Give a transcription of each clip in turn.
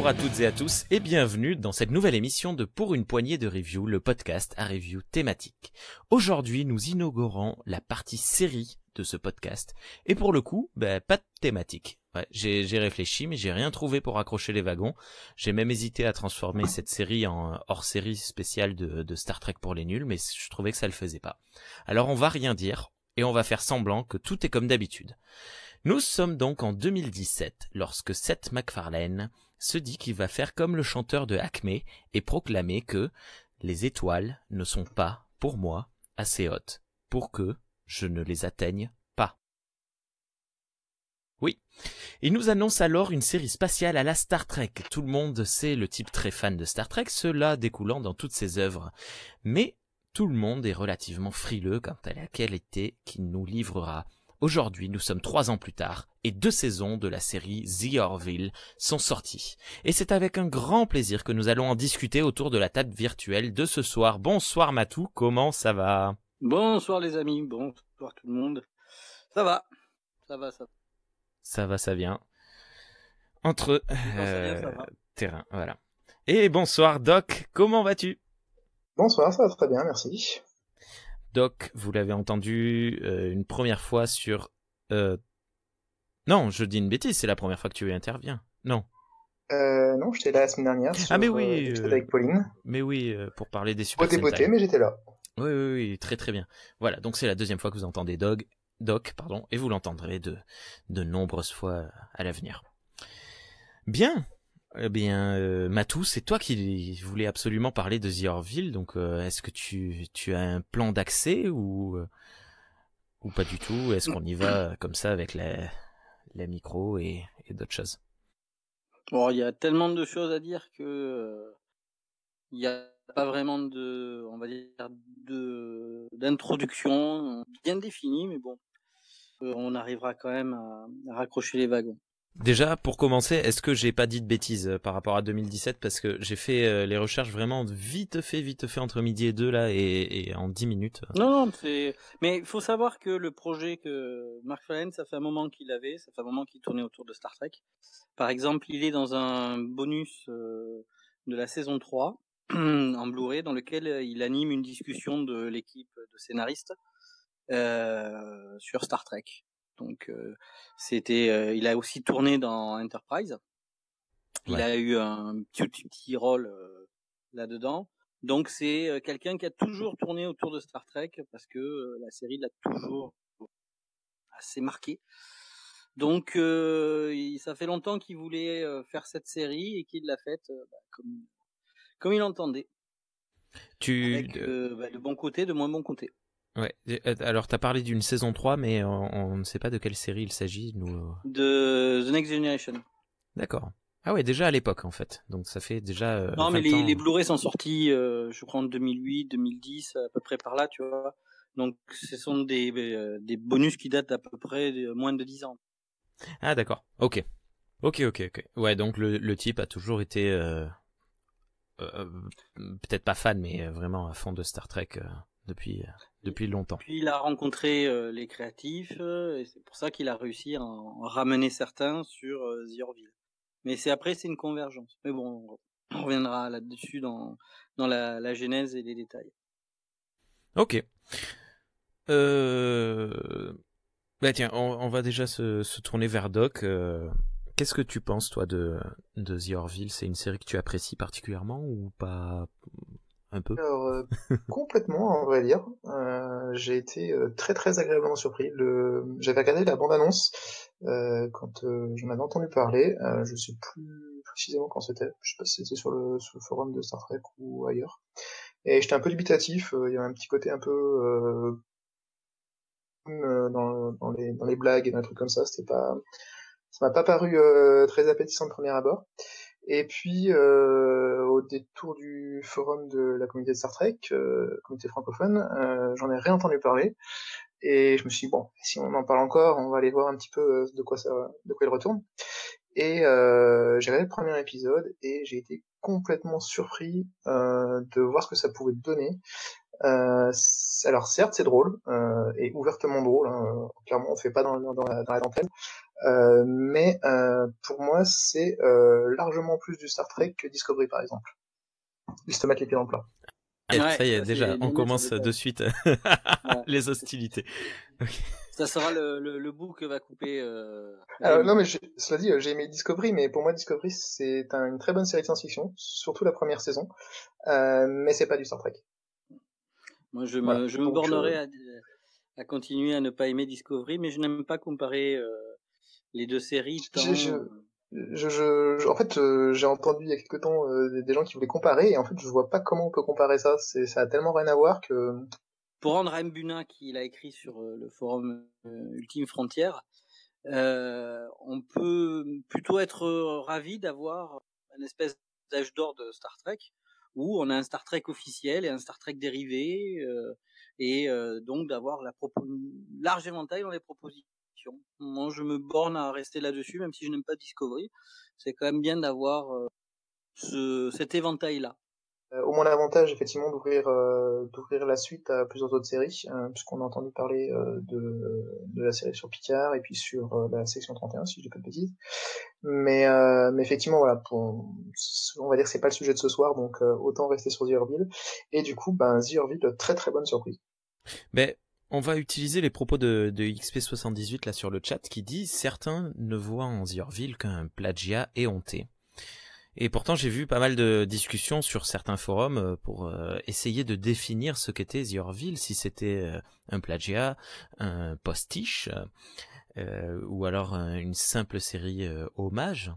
à toutes et à tous et bienvenue dans cette nouvelle émission de Pour une poignée de review, le podcast à review thématique. Aujourd'hui, nous inaugurons la partie série de ce podcast et pour le coup, pas de thématique. Ouais, j'ai réfléchi mais j'ai rien trouvé pour accrocher les wagons. J'ai même hésité à transformer cette série en hors-série spéciale de Star Trek pour les nuls, mais je trouvais que ça le faisait pas. Alors on va rien dire et on va faire semblant que tout est comme d'habitude. Nous sommes donc en 2017 lorsque Seth MacFarlane se dit qu'il va faire comme le chanteur de Acme et proclamer que les étoiles ne sont pas, pour moi, assez hautes pour que je ne les atteigne pas. Oui, il nous annonce alors une série spatiale à la Star Trek. Tout le monde sait le type très fan de Star Trek, cela découlant dans toutes ses œuvres. Mais tout le monde est relativement frileux quant à la qualité qu'il nous livrera. Aujourd'hui, nous sommes 3 ans plus tard et 2 saisons de la série The Orville sont sorties. Et c'est avec un grand plaisir que nous allons en discuter autour de la table virtuelle de ce soir. Bonsoir Matou, comment ça va ? Bonsoir les amis, bonsoir tout le monde. Ça va. Ça vient. Entre ça va. terrain, voilà. Et bonsoir Doc, comment vas-tu ? Bonsoir, ça va très bien, merci. Doc, vous l'avez entendu une première fois sur... Non, je dis une bêtise, c'est la première fois que tu interviens. Non. Non, j'étais là la semaine dernière sur mais oui, l'épisode avec Pauline. Mais oui, pour parler des Super Sentai. Beauté, mais j'étais là. Oui, très très bien. Voilà, donc c'est la deuxième fois que vous entendez Doc, et vous l'entendrez de nombreuses fois à l'avenir. Bien. Eh bien, Matou, c'est toi qui voulais absolument parler de The Orville, donc est-ce que tu as un plan d'accès ou pas du tout ? Est-ce qu'on y va comme ça avec la micro et d'autres choses ? Bon, il y a tellement de choses à dire que il n'y a pas vraiment d'introduction bien définie, mais bon, on arrivera quand même à raccrocher les wagons. Déjà, pour commencer, est-ce que j'ai pas dit de bêtises par rapport à 2017 parce que j'ai fait les recherches vraiment vite fait entre midi et 2 là et en 10 minutes. Non, mais il faut savoir que le projet que MacFarlane, ça fait un moment qu'il tournait autour de Star Trek. Par exemple, il est dans un bonus de la saison 3 en Blu-ray dans lequel il anime une discussion de l'équipe de scénaristes sur Star Trek. Donc il a aussi tourné dans Enterprise. Il a eu un petit rôle là-dedans. Donc c'est quelqu'un qui a toujours tourné autour de Star Trek parce que la série l'a toujours assez marqué. Donc ça fait longtemps qu'il voulait faire cette série et qu'il l'a faite comme il entendait. Avec de bon côté, de moins bon côté. Ouais. Alors t'as parlé d'une saison 3 mais on ne sait pas de quelle série il s'agit de The Next Generation. D'accord. Ah ouais, déjà à l'époque en fait. Donc ça fait déjà non, mais les Blu-ray sont sortis je crois en 2008, 2010 à peu près par là, tu vois. Donc ce sont des bonus qui datent d'à peu près de moins de 10 ans. Ah d'accord. OK. Ouais, donc le type a toujours été peut-être pas fan mais vraiment à fond de Star Trek depuis longtemps. Puis il a rencontré les créatifs et c'est pour ça qu'il a réussi à en ramener certains sur The Orville. Mais c'est une convergence. Mais bon, on reviendra là-dessus dans la genèse et les détails. Ok. Tiens, on va déjà se tourner vers Doc. Qu'est-ce que tu penses, toi, de The Orville ? C'est une série que tu apprécies particulièrement ou pas un peu ? Alors, complètement, on va dire. J'ai été très très agréablement surpris. J'avais regardé la bande-annonce quand j'en avais entendu parler. Je sais plus précisément quand c'était. Je sais pas si c'était sur le forum de Star Trek ou ailleurs. Et j'étais un peu dubitatif. Il y avait un petit côté un peu dans les blagues et des trucs comme ça. Ça m'a pas paru très appétissant de premier abord. Et puis, au détour du forum de la communauté de Star Trek, communauté francophone, j'en ai réentendu parler. Et je me suis dit, bon, si on en parle encore, on va aller voir un petit peu de quoi il retourne. Et j'ai regardé le premier épisode et j'ai été complètement surpris de voir ce que ça pouvait donner. Alors certes, c'est drôle, et ouvertement drôle. Clairement, on fait pas dans la dentelle. Mais pour moi, c'est largement plus du Star Trek que Discovery, par exemple. Juste mettre les pieds dans le plat. Ça y est, déjà, on commence de suite les hostilités. Okay. Ça sera le bout que va couper. Non, mais cela dit, j'ai aimé Discovery, mais pour moi, Discovery, c'est une très bonne série de science-fiction, surtout la première saison, mais c'est pas du Star Trek. Moi, je me bornerai à continuer à ne pas aimer Discovery, mais je n'aime pas comparer les deux séries. En fait, j'ai entendu il y a quelque temps des gens qui voulaient comparer, et en fait, je vois pas comment on peut comparer ça. Ça a tellement rien à voir que... Pour rendre à Mbuna, qui l'a écrit sur le forum Ultime Frontière, on peut plutôt être ravi d'avoir une espèce d'âge d'or de Star Trek, où on a un Star Trek officiel et un Star Trek dérivé, donc d'avoir large éventail dans les propositions. Moi, je me borne à rester là-dessus, même si je n'aime pas Discovery. C'est quand même bien d'avoir cet éventail-là. Au moins l'avantage, effectivement, d'ouvrir la suite à plusieurs autres séries, puisqu'on a entendu parler de la série sur Picard et puis sur la section 31, si je dis pas de bêtises. Mais effectivement, voilà, on va dire que c'est pas le sujet de ce soir, donc autant rester sur The Orville. Et du coup, The Orville, très très bonne surprise. Mais on va utiliser les propos de XP78 là sur le chat qui dit « Certains ne voient en The Orville qu'un plagiat éhonté ». Et pourtant, j'ai vu pas mal de discussions sur certains forums pour essayer de définir ce qu'était The Orville, si c'était un plagiat, un postiche, ou alors une simple série hommage.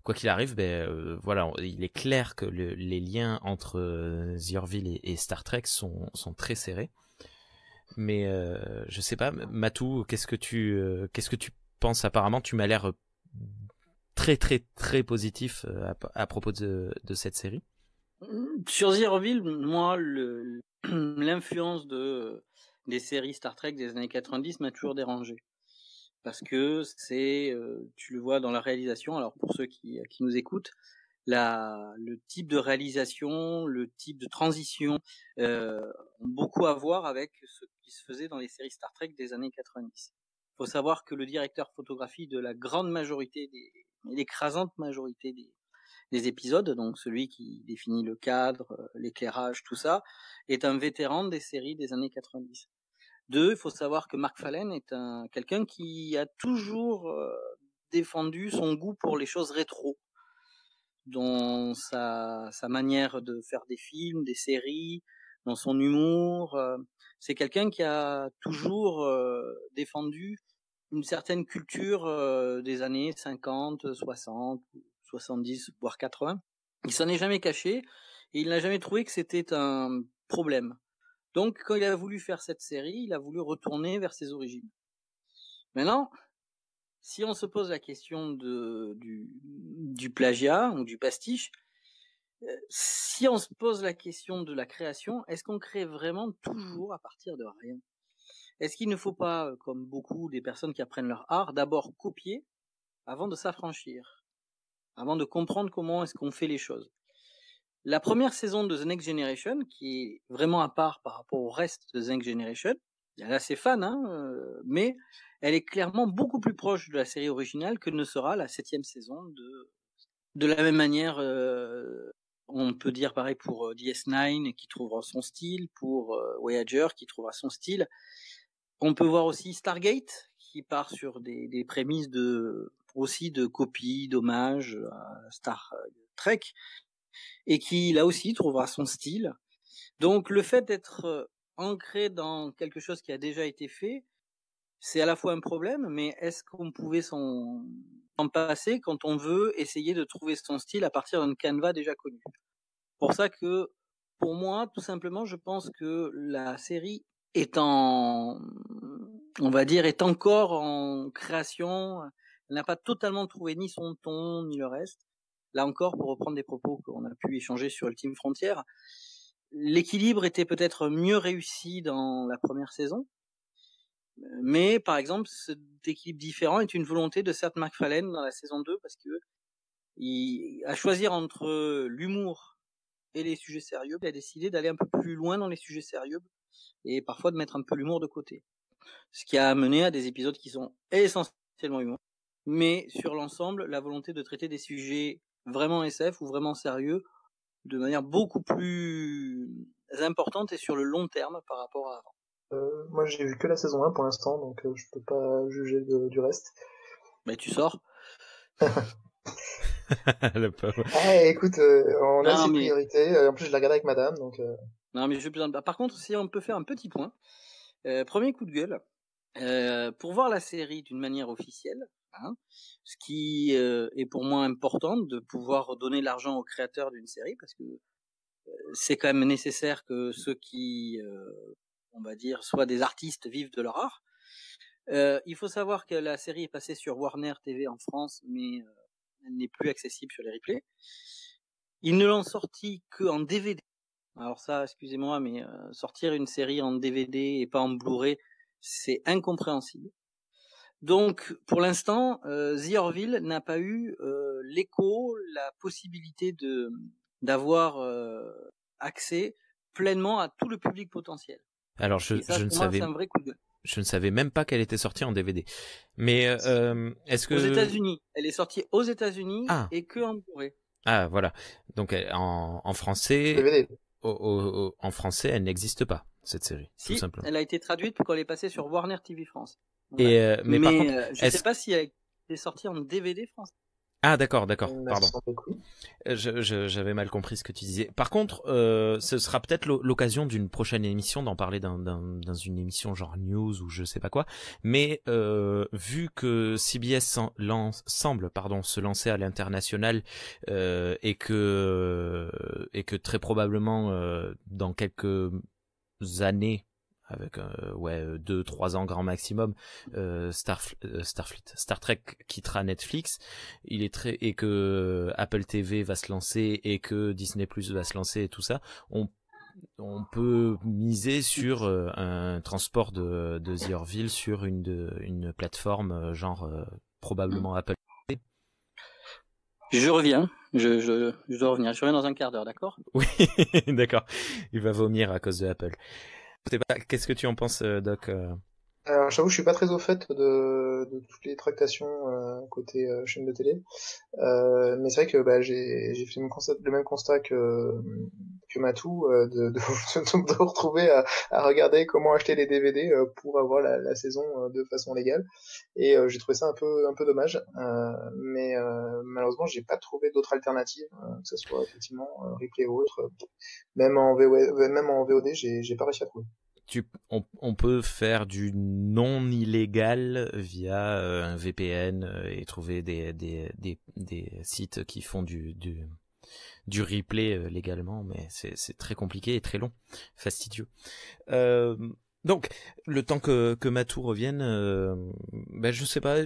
Quoi qu'il arrive, voilà, il est clair que les liens entre The Orville et Star Trek sont très serrés. Mais je sais pas, Matou, qu'est-ce que tu penses? Apparemment, tu m'as l'air très très très positif à propos de cette série. Sur The Orville, moi, l'influence des séries Star Trek des années 90 m'a toujours dérangé. Parce que tu le vois dans la réalisation, alors pour ceux qui nous écoutent, le type de réalisation, le type de transition ont beaucoup à voir avec ce qui se faisait dans les séries Star Trek des années 90. Il faut savoir que le directeur photographie de la grande majorité l'écrasante majorité des épisodes, donc celui qui définit le cadre, l'éclairage, tout ça, est un vétéran des séries des années 90. Il faut savoir que Mark Fallen est quelqu'un qui a toujours défendu son goût pour les choses rétro, dans sa manière de faire des films, des séries, dans son humour. C'est quelqu'un qui a toujours défendu une certaine culture des années 50, 60, 70, voire 80. Il s'en est jamais caché et il n'a jamais trouvé que c'était un problème. Donc, quand il a voulu faire cette série, il a voulu retourner vers ses origines. Maintenant, si on se pose la question du plagiat ou du pastiche, si on se pose la question de la création, est-ce qu'on crée vraiment toujours à partir de rien ? Est-ce qu'il ne faut pas, comme beaucoup des personnes qui apprennent leur art, d'abord copier avant de s'affranchir, avant de comprendre comment est-ce qu'on fait les choses ? La première saison de The Next Generation, qui est vraiment à part par rapport au reste de The Next Generation, il y en a ses fans, mais elle est clairement beaucoup plus proche de la série originale que ne sera la 7e saison de la même manière. On peut dire pareil pour DS9 qui trouvera son style, pour Voyager qui trouvera son style. On peut voir aussi Stargate qui part sur des prémices aussi de copie, d'hommage à Star Trek et qui là aussi trouvera son style. Donc le fait d'être ancré dans quelque chose qui a déjà été fait, c'est à la fois un problème, mais est-ce qu'on pouvait s'en passer quand on veut essayer de trouver son style à partir d'un canevas déjà connu ? Pour ça que, pour moi, tout simplement, je pense que la série est encore en création. Elle n'a pas totalement trouvé ni son ton, ni le reste. Là encore, pour reprendre des propos qu'on a pu échanger sur Ultime Frontière, l'équilibre était peut-être mieux réussi dans la première saison. Mais, par exemple, cet équilibre différent est une volonté de Seth MacFarlane dans la saison 2 parce que à choisir entre l'humour et les sujets sérieux, il a décidé d'aller un peu plus loin dans les sujets sérieux et parfois de mettre un peu l'humour de côté. Ce qui a amené à des épisodes qui sont essentiellement humour mais sur l'ensemble, la volonté de traiter des sujets vraiment SF ou vraiment sérieux de manière beaucoup plus importante et sur le long terme par rapport à avant. Moi, j'ai vu que la saison 1 pour l'instant, donc je peux pas juger du reste. Mais tu sors. Le pauvre. Ah, écoute, on a Non, ses mais- priorités. En plus, je l'ai regardé avec madame, donc... Non, mais par contre, si on peut faire un petit point, premier coup de gueule, pour voir la série d'une manière officielle, hein, ce qui est pour moi important de pouvoir donner l'argent aux créateurs d'une série, parce que c'est quand même nécessaire que ceux qui, on va dire, soient des artistes vivent de leur art. Il faut savoir que la série est passée sur Warner TV en France, mais elle n'est plus accessible sur les replays. Ils ne l'ont sorti qu'en DVD. Alors ça, excusez-moi, mais sortir une série en DVD et pas en Blu-ray, c'est incompréhensible. Donc, pour l'instant, The Orville n'a pas eu l'écho, la possibilité d'avoir accès pleinement à tout le public potentiel. Alors Et ça, pour moi, c'est un vrai coup de gueule. Je ne savais même pas qu'elle était sortie en DVD. Mais est-ce que... Aux États-Unis, elle est sortie aux États-Unis et que en Blu-ray. Ah, voilà. Donc en français, DVD. En français, elle n'existe pas, cette série, Si, tout simplement. elle a été traduite pour qu'elle est passée sur Warner TV France. Voilà. Et mais par contre, je ne sais pas si elle est sortie en DVD français. Ah d'accord, pardon. Oui. J'avais mal compris ce que tu disais. Par contre, ce sera peut-être l'occasion d'une prochaine émission d'en parler dans une émission genre news ou je sais pas quoi. Mais vu que CBS semble se lancer à l'international et que très probablement dans quelques années avec 2-3 ans grand maximum, Star Trek quittera Netflix, et que Apple TV va se lancer et que Disney Plus va se lancer et tout ça, on peut miser sur un transport de The Orville sur une plateforme genre probablement Apple TV. Je reviens. Je dois revenir. Je reviens dans un quart d'heure, d'accord? Oui, d'accord. Il va vomir à cause de Apple. Qu'est-ce que tu en penses, Doc? Alors, j'avoue, je suis pas très au fait de toutes les tractations côté chaîne de télé, mais c'est vrai que j'ai fait le même constat que Matou, de retrouver à regarder comment acheter les DVD pour avoir la saison de façon légale, et j'ai trouvé ça un peu dommage, mais malheureusement j'ai pas trouvé d'autres alternatives, que ce soit effectivement replay ou autre, même en VOD j'ai pas réussi à trouver. On peut faire du non illégal via un VPN et trouver des sites qui font du replay légalement, mais c'est très compliqué et très long, fastidieux. Donc, le temps que Matou revienne, je sais pas,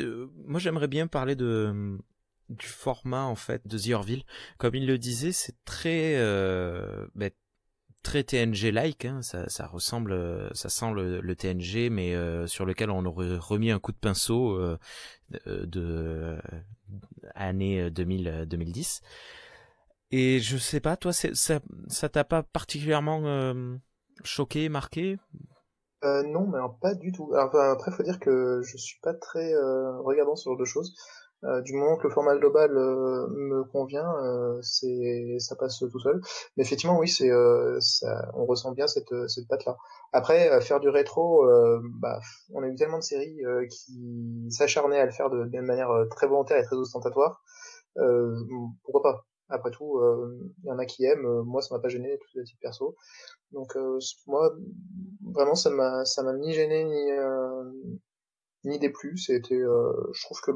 moi j'aimerais bien parler du format en fait de The Orville. Comme il le disait, c'est très très TNG-like, hein, ça ressemble, ça sent le TNG, mais sur lequel on aurait remis un coup de pinceau de année 2010. Et je sais pas, toi, ça t'a pas particulièrement choqué, marqué? Non, mais alors, pas du tout. Alors, après, faut dire que je suis pas très regardant ce genre de choses. Du moment que le format global me convient, ça passe tout seul. Mais effectivement, oui, on ressent bien cette patte-là. Après, faire du rétro, on a eu tellement de séries qui s'acharnaient à le faire de manière très volontaire et très ostentatoire. Pourquoi pas? Après tout, il y en a qui aiment. Moi, ça m'a pas gêné, tout de titre perso. Donc moi, vraiment, ça m'a ni gêné ni déplu. C'était, je trouve que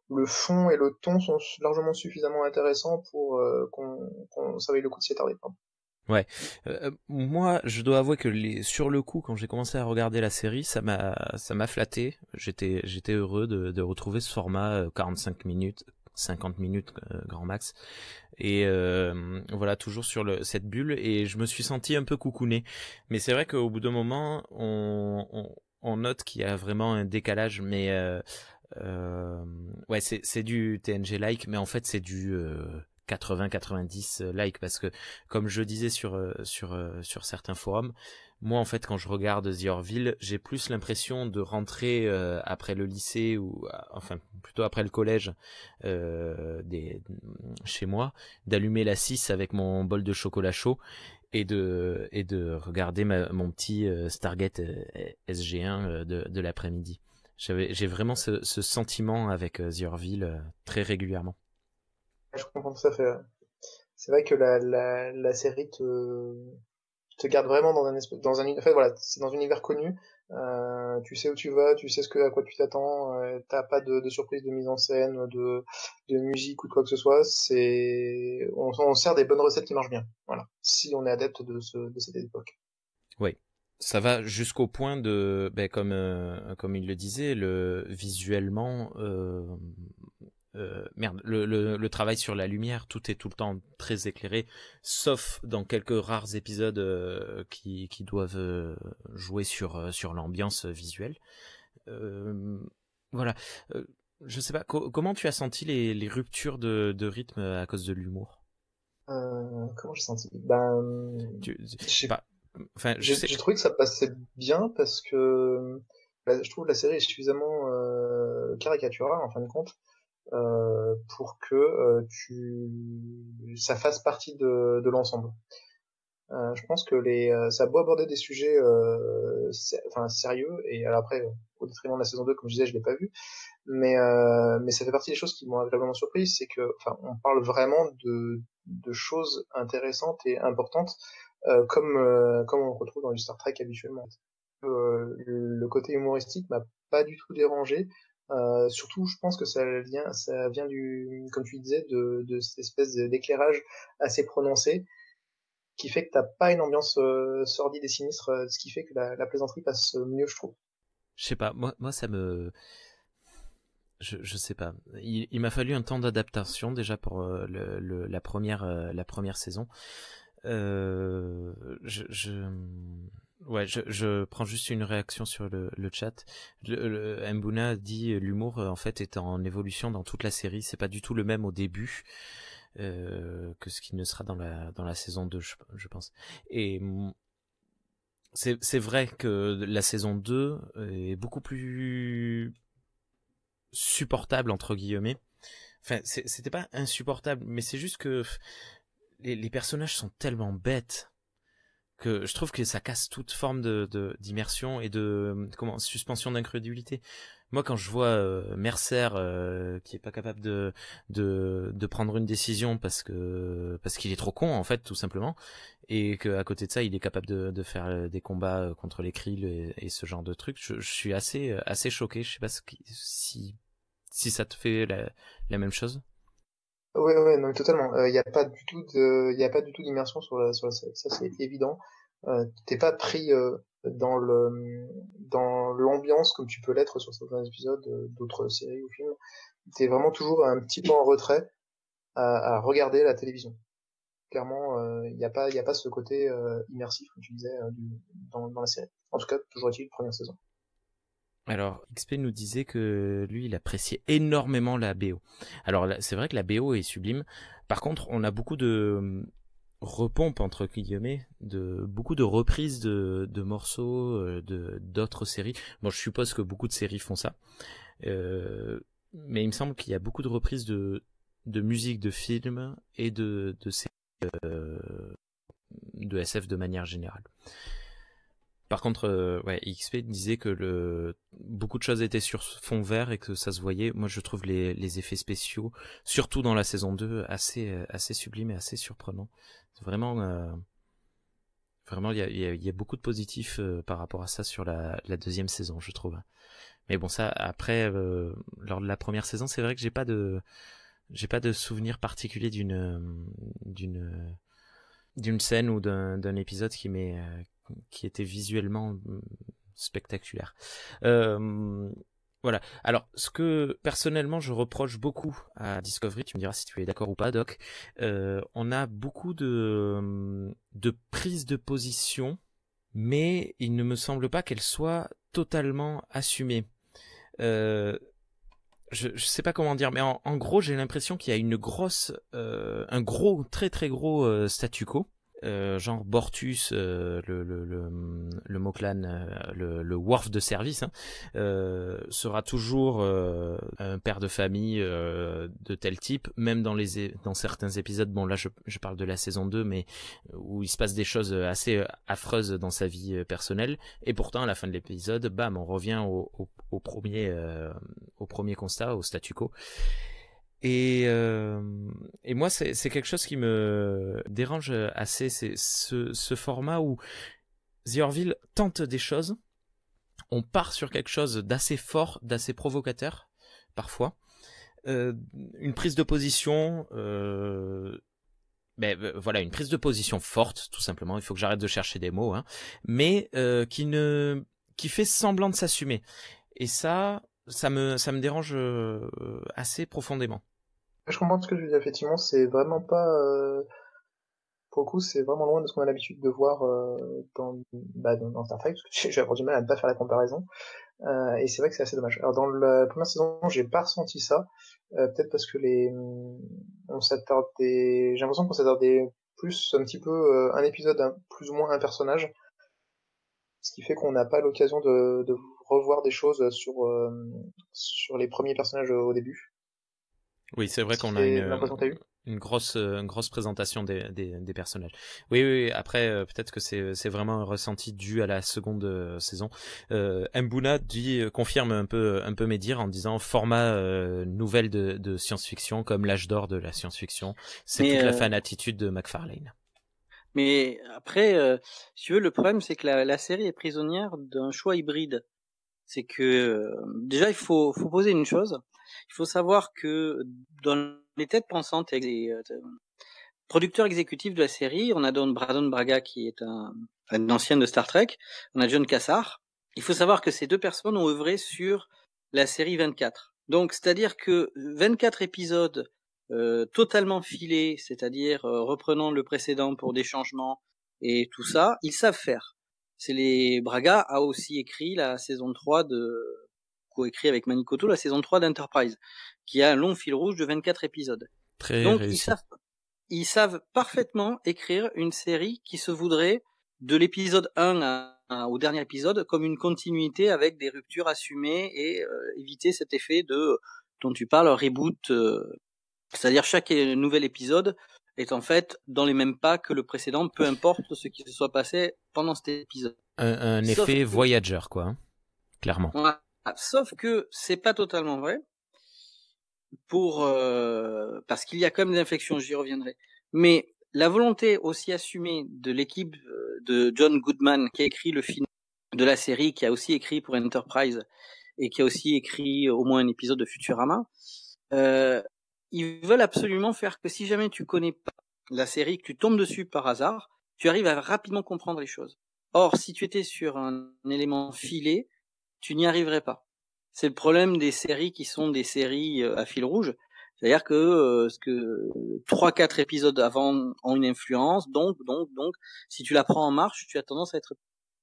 le fond et le ton sont largement suffisamment intéressants pour qu'on ça vaille le coup de s'y attarder. Ouais, moi je dois avouer que sur le coup quand j'ai commencé à regarder la série, ça m'a flatté. J'étais heureux de retrouver ce format 45 minutes, 50 minutes grand max. Et voilà, toujours sur cette bulle, et je me suis senti un peu coucouné. Mais c'est vrai qu'au bout d'un moment, on note qu'il y a vraiment un décalage, mais ouais, c'est du TNG-like, mais en fait c'est du 80-90 likes, parce que comme je disais sur certains forums, moi en fait quand je regarde The Orville, j'ai plus l'impression de rentrer après le lycée ou enfin plutôt après le collège chez moi, d'allumer la 6 avec mon bol de chocolat chaud et de regarder mon petit Stargate SG1 de l'après-midi. J'ai vraiment ce sentiment avec The Orville très régulièrement. Je comprends tout à fait. Ouais. C'est vrai que la série te garde vraiment en fait, voilà, c'est dans un univers connu. Tu sais où tu vas, tu sais à quoi tu t'attends. T'as pas de surprise de mise en scène, de musique ou de quoi que ce soit. On sert des bonnes recettes qui marchent bien. Voilà. Si on est adepte de cette époque. Oui. Ça va jusqu'au point de, comme il le disait, visuellement, le travail sur la lumière, tout est tout le temps très éclairé, sauf dans quelques rares épisodes qui doivent jouer sur l'ambiance visuelle. Voilà. Je sais pas, comment tu as senti les ruptures de rythme à cause de l'humour? Comment j'ai senti? J'ai trouvé que ça passait bien parce que je trouve que la série est suffisamment caricaturale en fin de compte pour que ça fasse partie de l'ensemble. Je pense que ça a beau aborder des sujets sérieux et alors après au détriment de la saison 2 comme je disais je l'ai pas vu mais ça fait partie des choses qui m'ont agréablement surprise, c'est que on parle vraiment de choses intéressantes et importantes comme on le retrouve dans du Star Trek habituellement. Le côté humoristique m'a pas du tout dérangé. Surtout, je pense que ça vient comme tu disais, de cette espèce d'éclairage assez prononcé, qui fait que t'as pas une ambiance sordide et sinistre, ce qui fait que la plaisanterie passe mieux, je trouve. Je sais pas, moi ça me... Je sais pas. Il m'a fallu un temps d'adaptation déjà pour la première saison. Je prends juste une réaction sur le chat. Mbuna dit l'humour en fait est en évolution dans toute la série. C'est pas du tout le même au début que ce qui ne sera dans la saison 2, je pense. Et c'est vrai que la saison 2 est beaucoup plus supportable entre guillemets. Enfin, c'était pas insupportable, mais c'est juste que les personnages sont tellement bêtes que je trouve que ça casse toute forme d'immersion et de suspension d'incrédulité. Moi, quand je vois Mercer qui est pas capable de prendre une décision parce qu'il est trop con en fait, tout simplement, et qu'à côté de ça, il est capable de faire des combats contre les Krill et ce genre de trucs, je suis assez choqué. Je sais pas si ça te fait la même chose. Ouais, non, mais totalement. Il y a pas du tout d'immersion sur la série. Ça, c'est évident. T'es pas pris dans l'ambiance comme tu peux l'être sur certains épisodes d'autres séries ou films. T'es vraiment toujours un petit peu en retrait à regarder la télévision. Clairement, il y a pas ce côté immersif, comme tu disais, dans la série. En tout cas, toujours est-il première saison. Alors, XP nous disait que lui, il appréciait énormément la BO. Alors, c'est vrai que la BO est sublime. Par contre, on a beaucoup de repompe, entre guillemets, beaucoup de reprises de morceaux d'autres séries. Bon, je suppose que beaucoup de séries font ça. Mais il me semble qu'il y a beaucoup de reprises de musique de films et de séries de SF de manière générale. Par contre, XP disait que beaucoup de choses étaient sur fond vert et que ça se voyait. Moi, je trouve les effets spéciaux, surtout dans la saison 2, assez sublimes et assez surprenants. Vraiment, il y a beaucoup de positifs par rapport à ça sur la deuxième saison, je trouve. Mais bon, ça, après, lors de la première saison, c'est vrai que j'ai pas de souvenir particulier d'une scène ou d'un épisode qui était visuellement spectaculaire. Voilà. Alors, ce que personnellement je reproche beaucoup à Discovery, tu me diras si tu es d'accord ou pas, Doc, on a beaucoup de prises de position, mais il ne me semble pas qu'elles soient totalement assumées. Je je sais pas comment dire, mais en gros, j'ai l'impression qu'il y a une grosse, un gros, très très gros statu quo. Genre Bortus, le Moklan, le Worf de service, hein, sera toujours un père de famille de tel type, même dans certains épisodes. Bon, là, je parle de la saison 2, mais où il se passe des choses assez affreuses dans sa vie personnelle. Et pourtant, à la fin de l'épisode, bam, on revient au premier constat, au statu quo. Et moi, c'est quelque chose qui me dérange assez, c'est ce format où The Orville tente des choses, on part sur quelque chose d'assez fort, d'assez provocateur, parfois, une prise de position, voilà, une prise de position forte, tout simplement, il faut que j'arrête de chercher des mots, hein, mais qui fait semblant de s'assumer. Et ça me dérange assez profondément. Je comprends ce que tu dis, effectivement, c'est vraiment pas... Pour le coup, c'est vraiment loin de ce qu'on a l'habitude de voir dans Star Trek, parce que j'ai avoir du mal à ne pas faire la comparaison. Et c'est vrai que c'est assez dommage. Alors dans la première saison, j'ai pas ressenti ça, peut-être parce que j'ai l'impression qu'on s'attardait plus un petit peu un épisode, plus ou moins un personnage, ce qui fait qu'on n'a pas l'occasion de revoir des choses sur les premiers personnages au début. Oui, c'est vrai qu'on a une grosse présentation des personnages. Oui. Après, peut-être que c'est vraiment un ressenti dû à la seconde saison. Mbuna confirme un peu mes dires en disant format nouvelle de science-fiction comme l'âge d'or de la science-fiction. C'est toute la fan-attitude de McFarlane. Mais après, si tu veux, le problème c'est que la série est prisonnière d'un choix hybride. C'est que déjà il faut poser une chose. Il faut savoir que dans les têtes pensantes et les producteurs exécutifs de la série, on a Brandon Braga qui est un ancien de Star Trek, on a John Cassar. Il faut savoir que ces deux personnes ont œuvré sur la série 24. Donc c'est-à-dire que 24 épisodes totalement filés, c'est-à-dire reprenant le précédent pour des changements et tout ça, ils savent faire. Braga a aussi écrit la saison 3 coécrit avec Manikoto, la saison 3 d'Enterprise, qui a un long fil rouge de 24 épisodes. Très Donc, réussi. ils savent parfaitement écrire une série qui se voudrait de l'épisode 1 au dernier épisode comme une continuité avec des ruptures assumées et éviter cet effet dont tu parles, reboot, c'est-à-dire chaque nouvel épisode est en fait dans les mêmes pas que le précédent, peu importe ce qui se soit passé pendant cet épisode. Un effet Voyager, quoi, hein, clairement. Voilà. Sauf que c'est pas totalement vrai, parce qu'il y a quand même des inflexions, j'y reviendrai. Mais la volonté aussi assumée de l'équipe de John Goodman, qui a écrit le film de la série, qui a aussi écrit pour Enterprise et qui a aussi écrit au moins un épisode de Futurama, ils veulent absolument faire que si jamais tu connais pas la série, que tu tombes dessus par hasard, tu arrives à rapidement comprendre les choses. Or, si tu étais sur un élément filé, tu n'y arriverais pas. C'est le problème des séries qui sont des séries à fil rouge. C'est-à-dire que 3-4 épisodes avant ont une influence, donc, si tu la prends en marche, tu as tendance à être...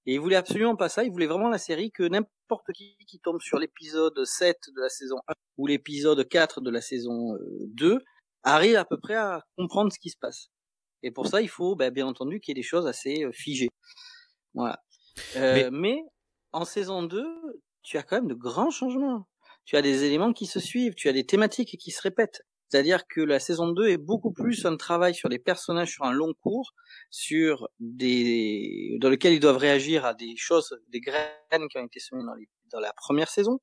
Et ils voulaient absolument pas ça, ils voulaient vraiment la série que n'importe qui tombe sur l'épisode 7 de la saison 1 ou l'épisode 4 de la saison 2 arrive à peu près à comprendre ce qui se passe. Et pour ça, il faut bien entendu qu'il y ait des choses assez figées. Voilà. Mais en saison 2, tu as quand même de grands changements. Tu as des éléments qui se suivent, tu as des thématiques qui se répètent. C'est-à-dire que la saison 2 est beaucoup plus un travail sur les personnages sur un long cours, dans lequel ils doivent réagir à des choses, des graines qui ont été semées dans la première saison,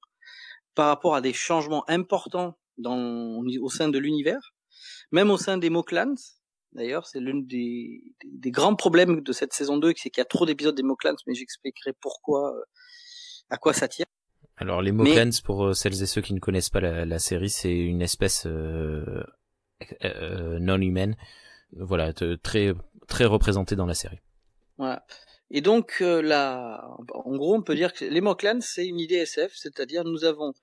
par rapport à des changements importants au sein de l'univers, même au sein des Moklans. D'ailleurs, c'est l'un des grands problèmes de cette saison 2, c'est qu'il y a trop d'épisodes des Moklans, mais j'expliquerai pourquoi, à quoi ça tire. Alors les Moklans, pour celles et ceux qui ne connaissent pas la série, c'est une espèce non humaine, voilà, très très représentée dans la série. Voilà. Et donc en gros, on peut dire que les Moklans, c'est une idée SF, c'est-à-dire nous avons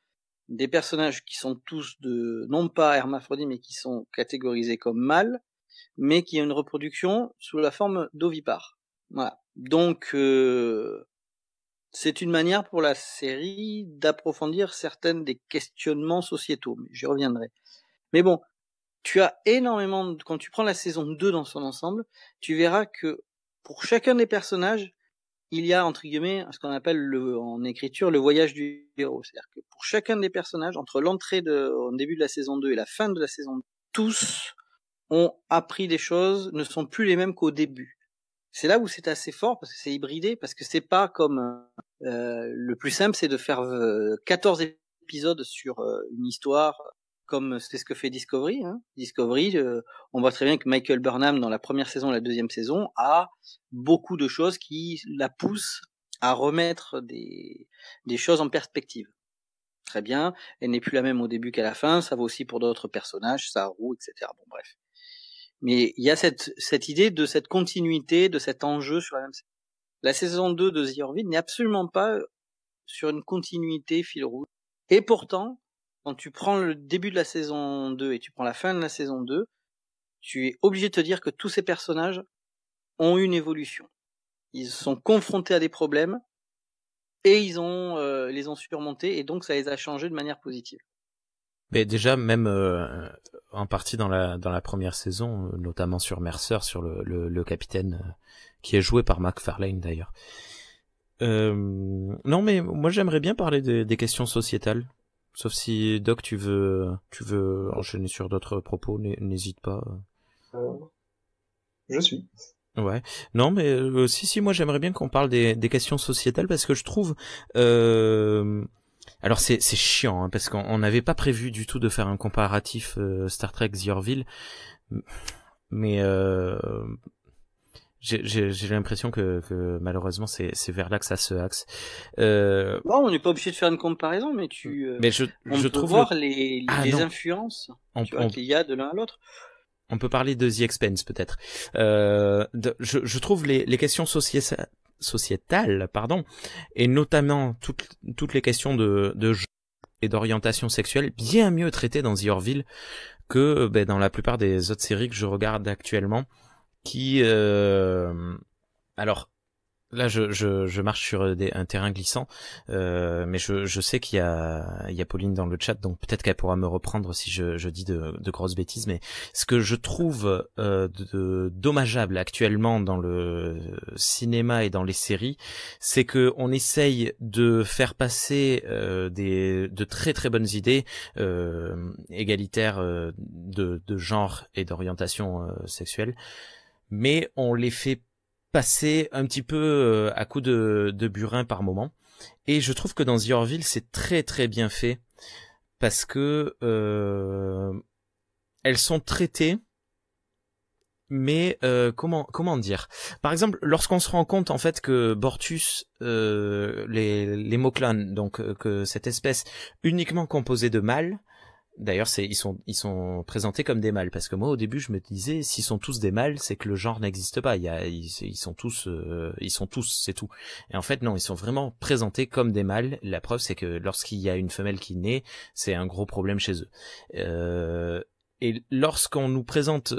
des personnages qui sont tous non pas hermaphrodites, mais qui sont catégorisés comme mâles, mais qui ont une reproduction sous la forme d'ovipares. Voilà. Donc C'est une manière pour la série d'approfondir certaines des questionnements sociétaux, mais j'y reviendrai. Mais bon, tu as énormément, quand tu prends la saison 2 dans son ensemble, tu verras que pour chacun des personnages, il y a, entre guillemets, ce qu'on appelle en écriture, le voyage du héros. C'est-à-dire que pour chacun des personnages, entre l'entrée au début de la saison 2 et la fin de la saison 2, tous ont appris des choses, ne sont plus les mêmes qu'au début. C'est là où c'est assez fort, parce que c'est hybridé, parce que c'est pas comme le plus simple, c'est de faire 14 épisodes sur une histoire, comme c'est ce que fait Discovery. Discovery, on voit très bien que Michael Burnham, dans la première saison et la deuxième saison, a beaucoup de choses qui la poussent à remettre des choses en perspective. Très bien, elle n'est plus la même au début qu'à la fin, ça vaut aussi pour d'autres personnages, Saru, etc. Bon, bref. Mais il y a cette idée de cette continuité, de cet enjeu sur la même saison. La saison 2 de The Orville n'est absolument pas sur une continuité fil rouge. Et pourtant, quand tu prends le début de la saison 2 et tu prends la fin de la saison 2, tu es obligé de te dire que tous ces personnages ont une évolution. Ils sont confrontés à des problèmes et ils les ont surmontés, et donc ça les a changés de manière positive. Mais déjà, même en partie dans la première saison, notamment sur Mercer, sur le capitaine qui est joué par McFarlane d'ailleurs. Non, mais moi j'aimerais bien parler des questions sociétales. Sauf si Doc, tu veux enchaîner sur d'autres propos, n'hésite pas. Je suis. Ouais. Non, mais si, moi j'aimerais bien qu'on parle des questions sociétales, parce que je trouve. Alors c'est chiant, hein, parce qu'on n'avait pas prévu du tout de faire un comparatif Star Trek The Orville, mais j'ai l'impression que malheureusement c'est vers là que ça se axe. Non, on n'est pas obligé de faire une comparaison, mais on peut trouve voir les influences qu'il y a de l'un à l'autre. On peut parler de The Expanse peut-être. Je trouve les questions sociétales, pardon, et notamment toutes les questions de genre et d'orientation sexuelle bien mieux traitées dans The Orville que dans la plupart des autres séries que je regarde actuellement, qui alors là je marche sur un terrain glissant, mais je sais qu'il y a Pauline dans le chat, donc peut-être qu'elle pourra me reprendre si je dis de grosses bêtises. Mais ce que je trouve dommageable actuellement dans le cinéma et dans les séries, c'est que on essaye de faire passer de très très bonnes idées égalitaires de genre et d'orientation sexuelle, mais on les fait passer un petit peu à coups de burin par moment. Et je trouve que dans The Orville, c'est très très bien fait, parce que elles sont traitées, mais comment dire, par exemple, lorsqu'on se rend compte en fait que Bortus, les Moclans, donc que cette espèce uniquement composée de mâles, d'ailleurs, ils sont présentés comme des mâles, parce que moi au début je me disais, s'ils sont tous des mâles, c'est que le genre n'existe pas. Ils sont tous, c'est tout. Et en fait non, ils sont vraiment présentés comme des mâles. La preuve, c'est que lorsqu'il y a une femelle qui naît, c'est un gros problème chez eux. Et lorsqu'on nous présente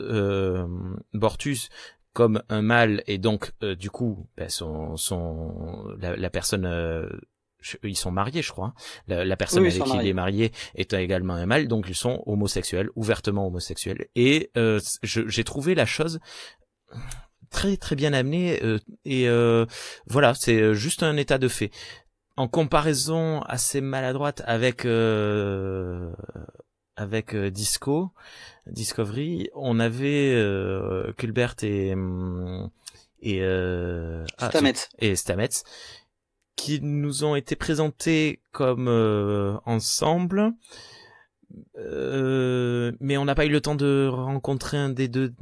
Bortus comme un mâle, et donc du coup, la personne ils sont mariés, je crois. La personne avec qui il est marié est également un mâle, donc ils sont homosexuels, ouvertement homosexuels. Et j'ai trouvé la chose très très bien amenée, et voilà, c'est juste un état de fait. En comparaison assez maladroite avec Discovery, on avait Culbert et Stamets, qui nous ont été présentés comme ensemble, mais on n'a pas eu le temps de rencontrer un des deux,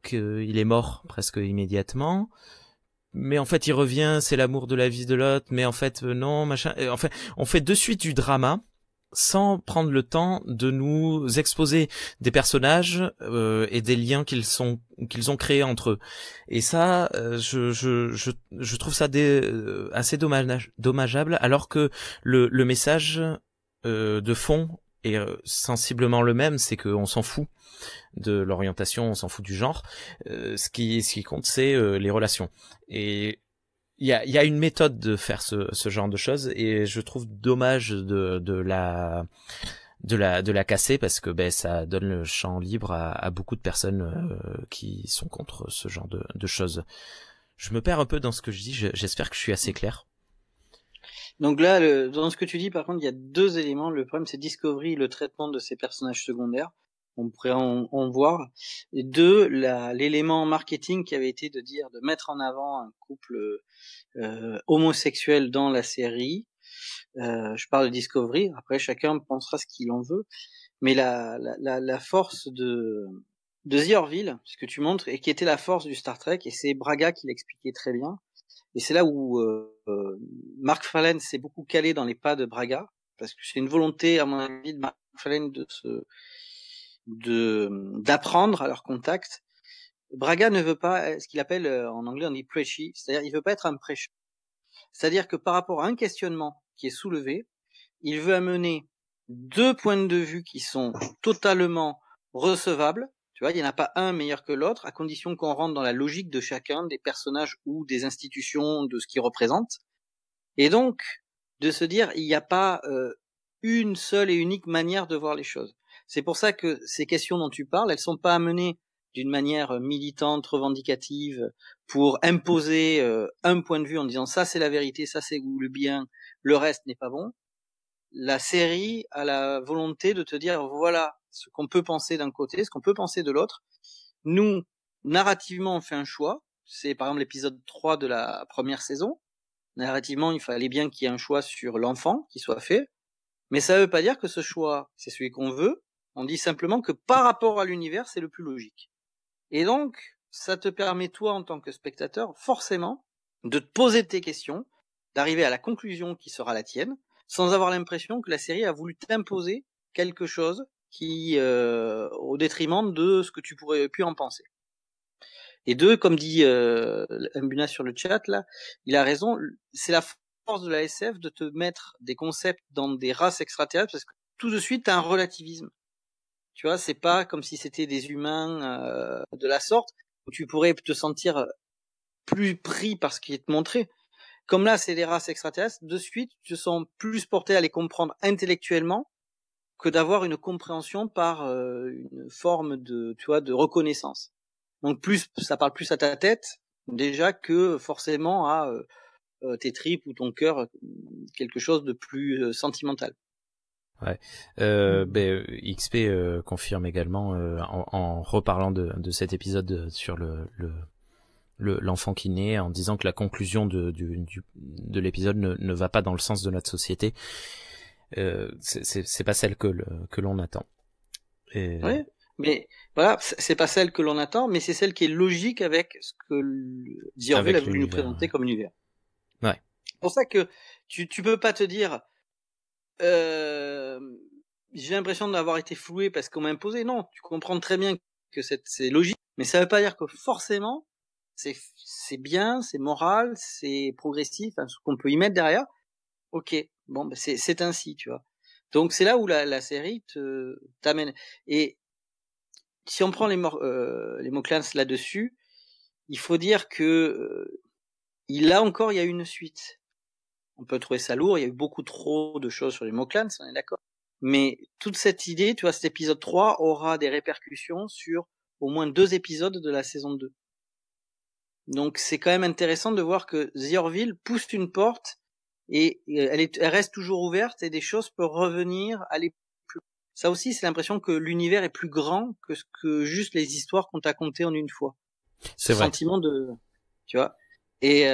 qu'il est mort presque immédiatement. Mais en fait il revient, c'est l'amour de la vie de l'autre, mais en fait non, machin. Enfin, on fait de suite du drama sans prendre le temps de nous exposer des personnages et des liens qu'ils ont créés entre eux. Et ça, je trouve ça assez dommageable, alors que le message de fond est sensiblement le même, c'est qu'on s'en fout de l'orientation, on s'en fout du genre. Ce qui compte, c'est les relations. Et il y a une méthode de faire ce genre de choses et je trouve dommage de la casser parce que ça donne le champ libre à beaucoup de personnes qui sont contre ce genre de choses. Je me perds un peu dans ce que je dis, j'espère que je suis assez clair. Donc là, dans ce que tu dis, par contre, il y a deux éléments. Le problème, c'est Discovery, le traitement de ces personnages secondaires. On pourrait en voir. Et deux, l'élément marketing qui avait été de mettre en avant un couple homosexuel dans la série. Je parle de Discovery. Après, chacun pensera ce qu'il en veut. Mais la force de The Orville, ce que tu montres, et qui était la force du Star Trek, et c'est Braga qui l'expliquait très bien. Et c'est là où Mark Fallen s'est beaucoup calé dans les pas de Braga, parce que c'est une volonté, à mon avis, de Mark Fallen d'apprendre à leur contact. Braga ne veut pas ce qu'il appelle en anglais on dit preachy, c'est-à-dire il veut pas être un prêcheur. C'est-à-dire que par rapport à un questionnement qui est soulevé, il veut amener deux points de vue qui sont totalement recevables. Tu vois, il n'y en a pas un meilleur que l'autre, à condition qu'on rentre dans la logique de chacun des personnages ou des institutions, de ce qu'ils représentent. Et donc, de se dire, il n'y a pas une seule et unique manière de voir les choses. C'est pour ça que ces questions dont tu parles, elles sont pas amenées d'une manière militante, revendicative, pour imposer un point de vue en disant ça c'est la vérité, ça c'est le bien, le reste n'est pas bon. La série a la volonté de te dire voilà ce qu'on peut penser d'un côté, ce qu'on peut penser de l'autre. Nous, narrativement, on fait un choix. C'est par exemple l'épisode 3 de la première saison. Narrativement, il fallait bien qu'il y ait un choix sur l'enfant qui soit fait. Mais ça ne veut pas dire que ce choix, c'est celui qu'on veut. On dit simplement que par rapport à l'univers, c'est le plus logique. Et donc, ça te permet, toi, en tant que spectateur, forcément, de te poser tes questions, d'arriver à la conclusion qui sera la tienne, sans avoir l'impression que la série a voulu t'imposer quelque chose qui, au détriment de ce que tu pourrais pu en penser. Et deux, comme dit Mbuna sur le chat, là, il a raison, c'est la force de la SF de te mettre des concepts dans des races extraterrestres, parce que tout de suite, t'as un relativisme. Tu vois, c'est pas comme si c'était des humains de la sorte, où tu pourrais te sentir plus pris par ce qui est montré. Comme là, c'est des races extraterrestres, de suite, tu te sens plus porté à les comprendre intellectuellement que d'avoir une compréhension par une forme de, tu vois, de reconnaissance. Donc plus, ça parle plus à ta tête déjà que forcément à tes tripes ou ton cœur, quelque chose de plus sentimental. Ouais. XP confirme également en reparlant de cet épisode sur l'enfant qui naît, en disant que la conclusion de l'épisode ne va pas dans le sens de notre société. C'est pas celle que l'on attend. Et... Oui, mais voilà, c'est pas celle que l'on attend, mais c'est celle qui est logique avec ce que The Orville a voulu nous présenter comme univers. Ouais. C'est pour ça que tu peux pas te dire j'ai l'impression d'avoir été floué parce qu'on m'a imposé. Non, tu comprends très bien que c'est logique, mais ça veut pas dire que forcément c'est bien, c'est moral, c'est progressif, ce qu'on peut y mettre derrière. Ok, bon, c'est ainsi, tu vois. Donc c'est là où la série t'amène. Et si on prend les Moclans là-dessus, il faut dire que là encore il y a une suite. On peut trouver ça lourd, il y a eu beaucoup trop de choses sur les Moclans, on est d'accord. Mais toute cette idée, tu vois, cet épisode 3 aura des répercussions sur au moins 2 épisodes de la saison 2. Donc c'est quand même intéressant de voir que The Orville pousse une porte et elle reste toujours ouverte et des choses peuvent revenir, aller plus. Ça aussi, c'est l'impression que l'univers est plus grand que ce que juste les histoires qu'on t'a contées en une fois. C'est vrai. Sentiment de, tu vois. Et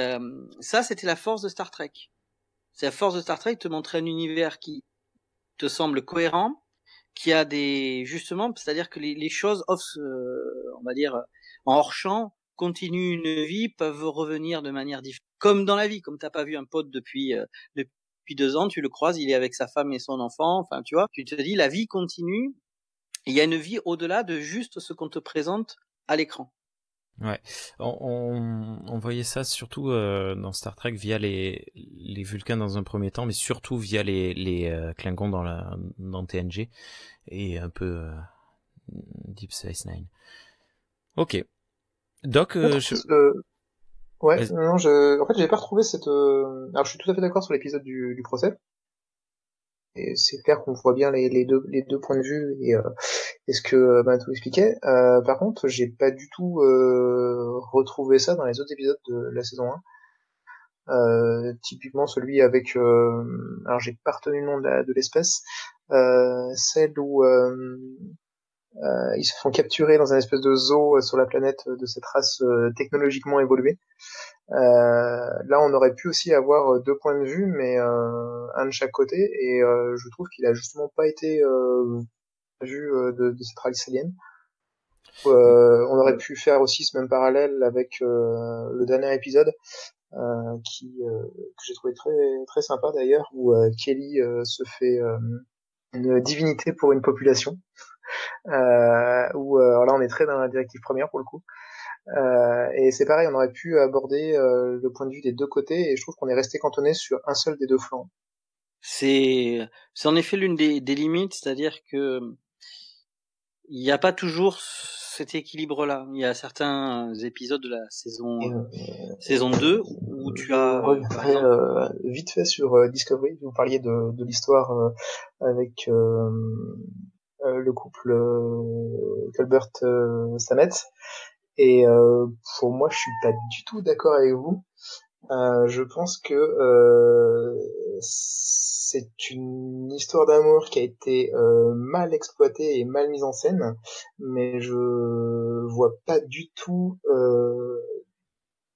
ça, c'était la force de Star Trek. C'est la force de Star Trek de te montrer un univers qui te semble cohérent, qui a justement, c'est-à-dire que les choses on va dire, en hors champ, continuent une vie, peuvent revenir de manière différente. Comme dans la vie, comme t'as pas vu un pote depuis 2 ans, tu le croises, il est avec sa femme et son enfant, enfin, tu vois, tu te dis, la vie continue, il y a une vie au-delà de juste ce qu'on te présente à l'écran. Ouais, on voyait ça surtout dans Star Trek via les Vulcains dans un premier temps, mais surtout via les Klingons dans TNG et un peu Deep Space Nine. Ok. Doc, Ouais, non, en fait, j'ai pas retrouvé cette. Alors, je suis tout à fait d'accord sur l'épisode du procès. Et c'est clair qu'on voit bien les deux points de vue et ce que Matou expliquait. Par contre, j'ai pas du tout retrouvé ça dans les autres épisodes de la saison 1. Typiquement celui avec, alors j'ai pas retenu le nom de l'espèce, celle où ils se font capturer dans un espèce de zoo sur la planète de cette race technologiquement évoluée. Là, on aurait pu aussi avoir deux points de vue, mais un de chaque côté, et je trouve qu'il a justement pas été vu de cette race alien. On aurait pu faire aussi ce même parallèle avec le dernier épisode, que j'ai trouvé très très sympa d'ailleurs, où Kelly se fait une divinité pour une population. Alors là, on est très dans la directive première pour le coup. Et c'est pareil, on aurait pu aborder le point de vue des deux côtés, et je trouve qu'on est resté cantonné sur un seul des deux flancs. C'est en effet l'une des limites, c'est-à-dire que il n'y a pas toujours cet équilibre-là. Il y a certains épisodes de la saison 2 où tu as par exemple... vite fait sur Discovery, vous parliez de l'histoire avec le couple Colbert Stamets, et pour moi je suis pas du tout d'accord avec vous. Je pense que c'est une histoire d'amour qui a été mal exploitée et mal mise en scène, mais je vois pas du tout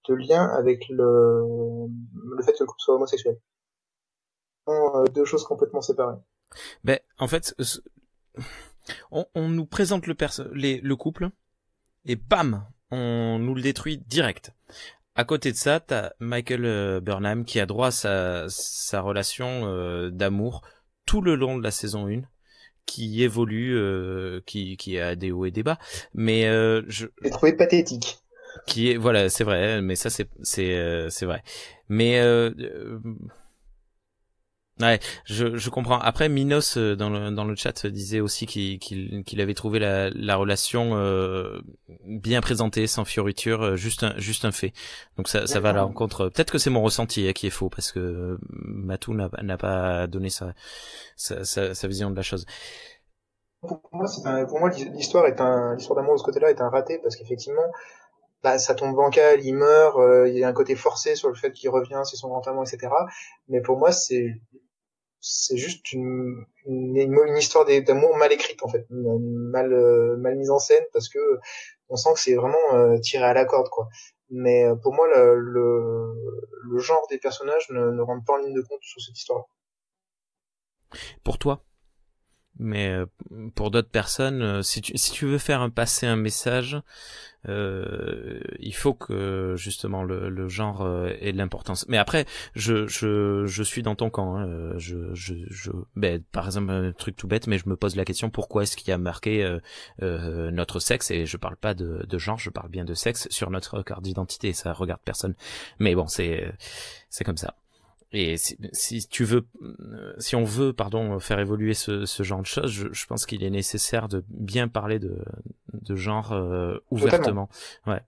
de lien avec le fait que le couple soit homosexuel. Deux choses complètement séparées. Ben, en fait, on nous présente le couple, et bam, on nous le détruit direct. À côté de ça, t'as Michael Burnham qui a droit à sa relation d'amour tout le long de la saison 1, qui évolue, qui a des hauts et des bas, mais j'ai trouvé pathétique. Qui est, voilà, c'est vrai, mais ça c'est vrai. Mais ouais, je comprends. Après, Minos dans le chat disait aussi qu'il avait trouvé la relation bien présentée, sans fioriture, juste un fait. Donc ça va à la rencontre. Peut-être que c'est mon ressenti qui est faux, parce que Matou n'a pas donné sa vision de la chose. Pour moi, l'histoire d'amour de ce côté-là est un raté, parce qu'effectivement, ça tombe bancal, il meurt, il y a un côté forcé sur le fait qu'il revient, c'est son grand amant, etc. Mais pour moi, c'est juste une histoire d'amour mal écrite, en fait, mal mise en scène, parce que on sent que c'est vraiment tiré à la corde, quoi. Mais pour moi, le genre des personnages ne rentre pas en ligne de compte sur cette histoire. Pour toi? Mais pour d'autres personnes, si tu veux passer un message, il faut que justement le genre ait de l'importance. Mais après, je suis dans ton camp. Hein. Par exemple, un truc tout bête, mais je me pose la question, pourquoi est-ce qu'il y a marqué notre sexe, et je parle pas de genre, je parle bien de sexe sur notre carte d'identité. Ça regarde personne. Mais bon, c'est comme ça. Et si on veut, faire évoluer ce genre de choses, je pense qu'il est nécessaire de bien parler de genre ouvertement. Ouais.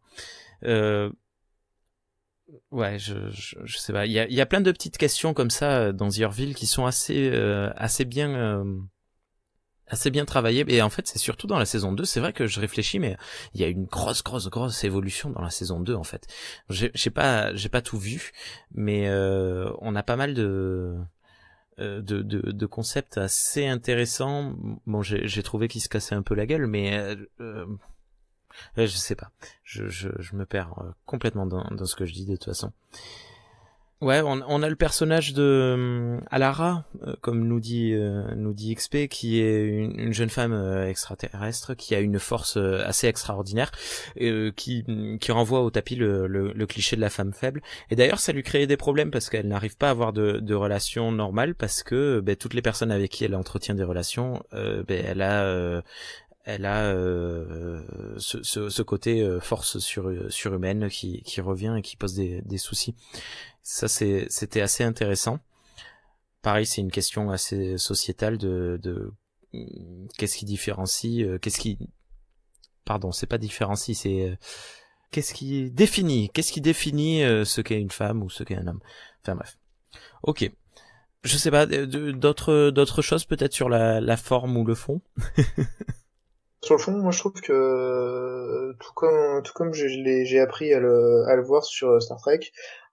Ouais, je sais pas. Il y a plein de petites questions comme ça dans The Orville qui sont assez bien travaillé. Et en fait, c'est surtout dans la saison 2, c'est vrai que je réfléchis, mais il y a une grosse évolution dans la saison 2, en fait. J'ai pas tout vu, mais on a pas mal de concepts assez intéressants. Bon, j'ai trouvé qu'ils se cassaient un peu la gueule, mais je sais pas. Je me perds complètement dans ce que je dis de toute façon. Ouais, on a le personnage de Alara, comme nous dit XP, qui est une jeune femme extraterrestre qui a une force assez extraordinaire, qui renvoie au tapis le cliché de la femme faible. Et d'ailleurs, ça lui crée des problèmes parce qu'elle n'arrive pas à avoir de relations normales, parce que toutes les personnes avec qui elle entretient des relations, elle a ce côté force surhumaine qui revient et qui pose des soucis. Ça, c'était assez intéressant. Pareil, c'est une question assez sociétale de qu'est-ce qui différencie, c'est pas différencie, c'est qu'est-ce qui définit ce qu'est une femme ou ce qu'est un homme. Enfin bref. Ok. Je sais pas, d'autres choses peut-être sur la forme ou le fond. Sur le fond, moi je trouve que tout comme j'ai appris à le voir sur Star Trek,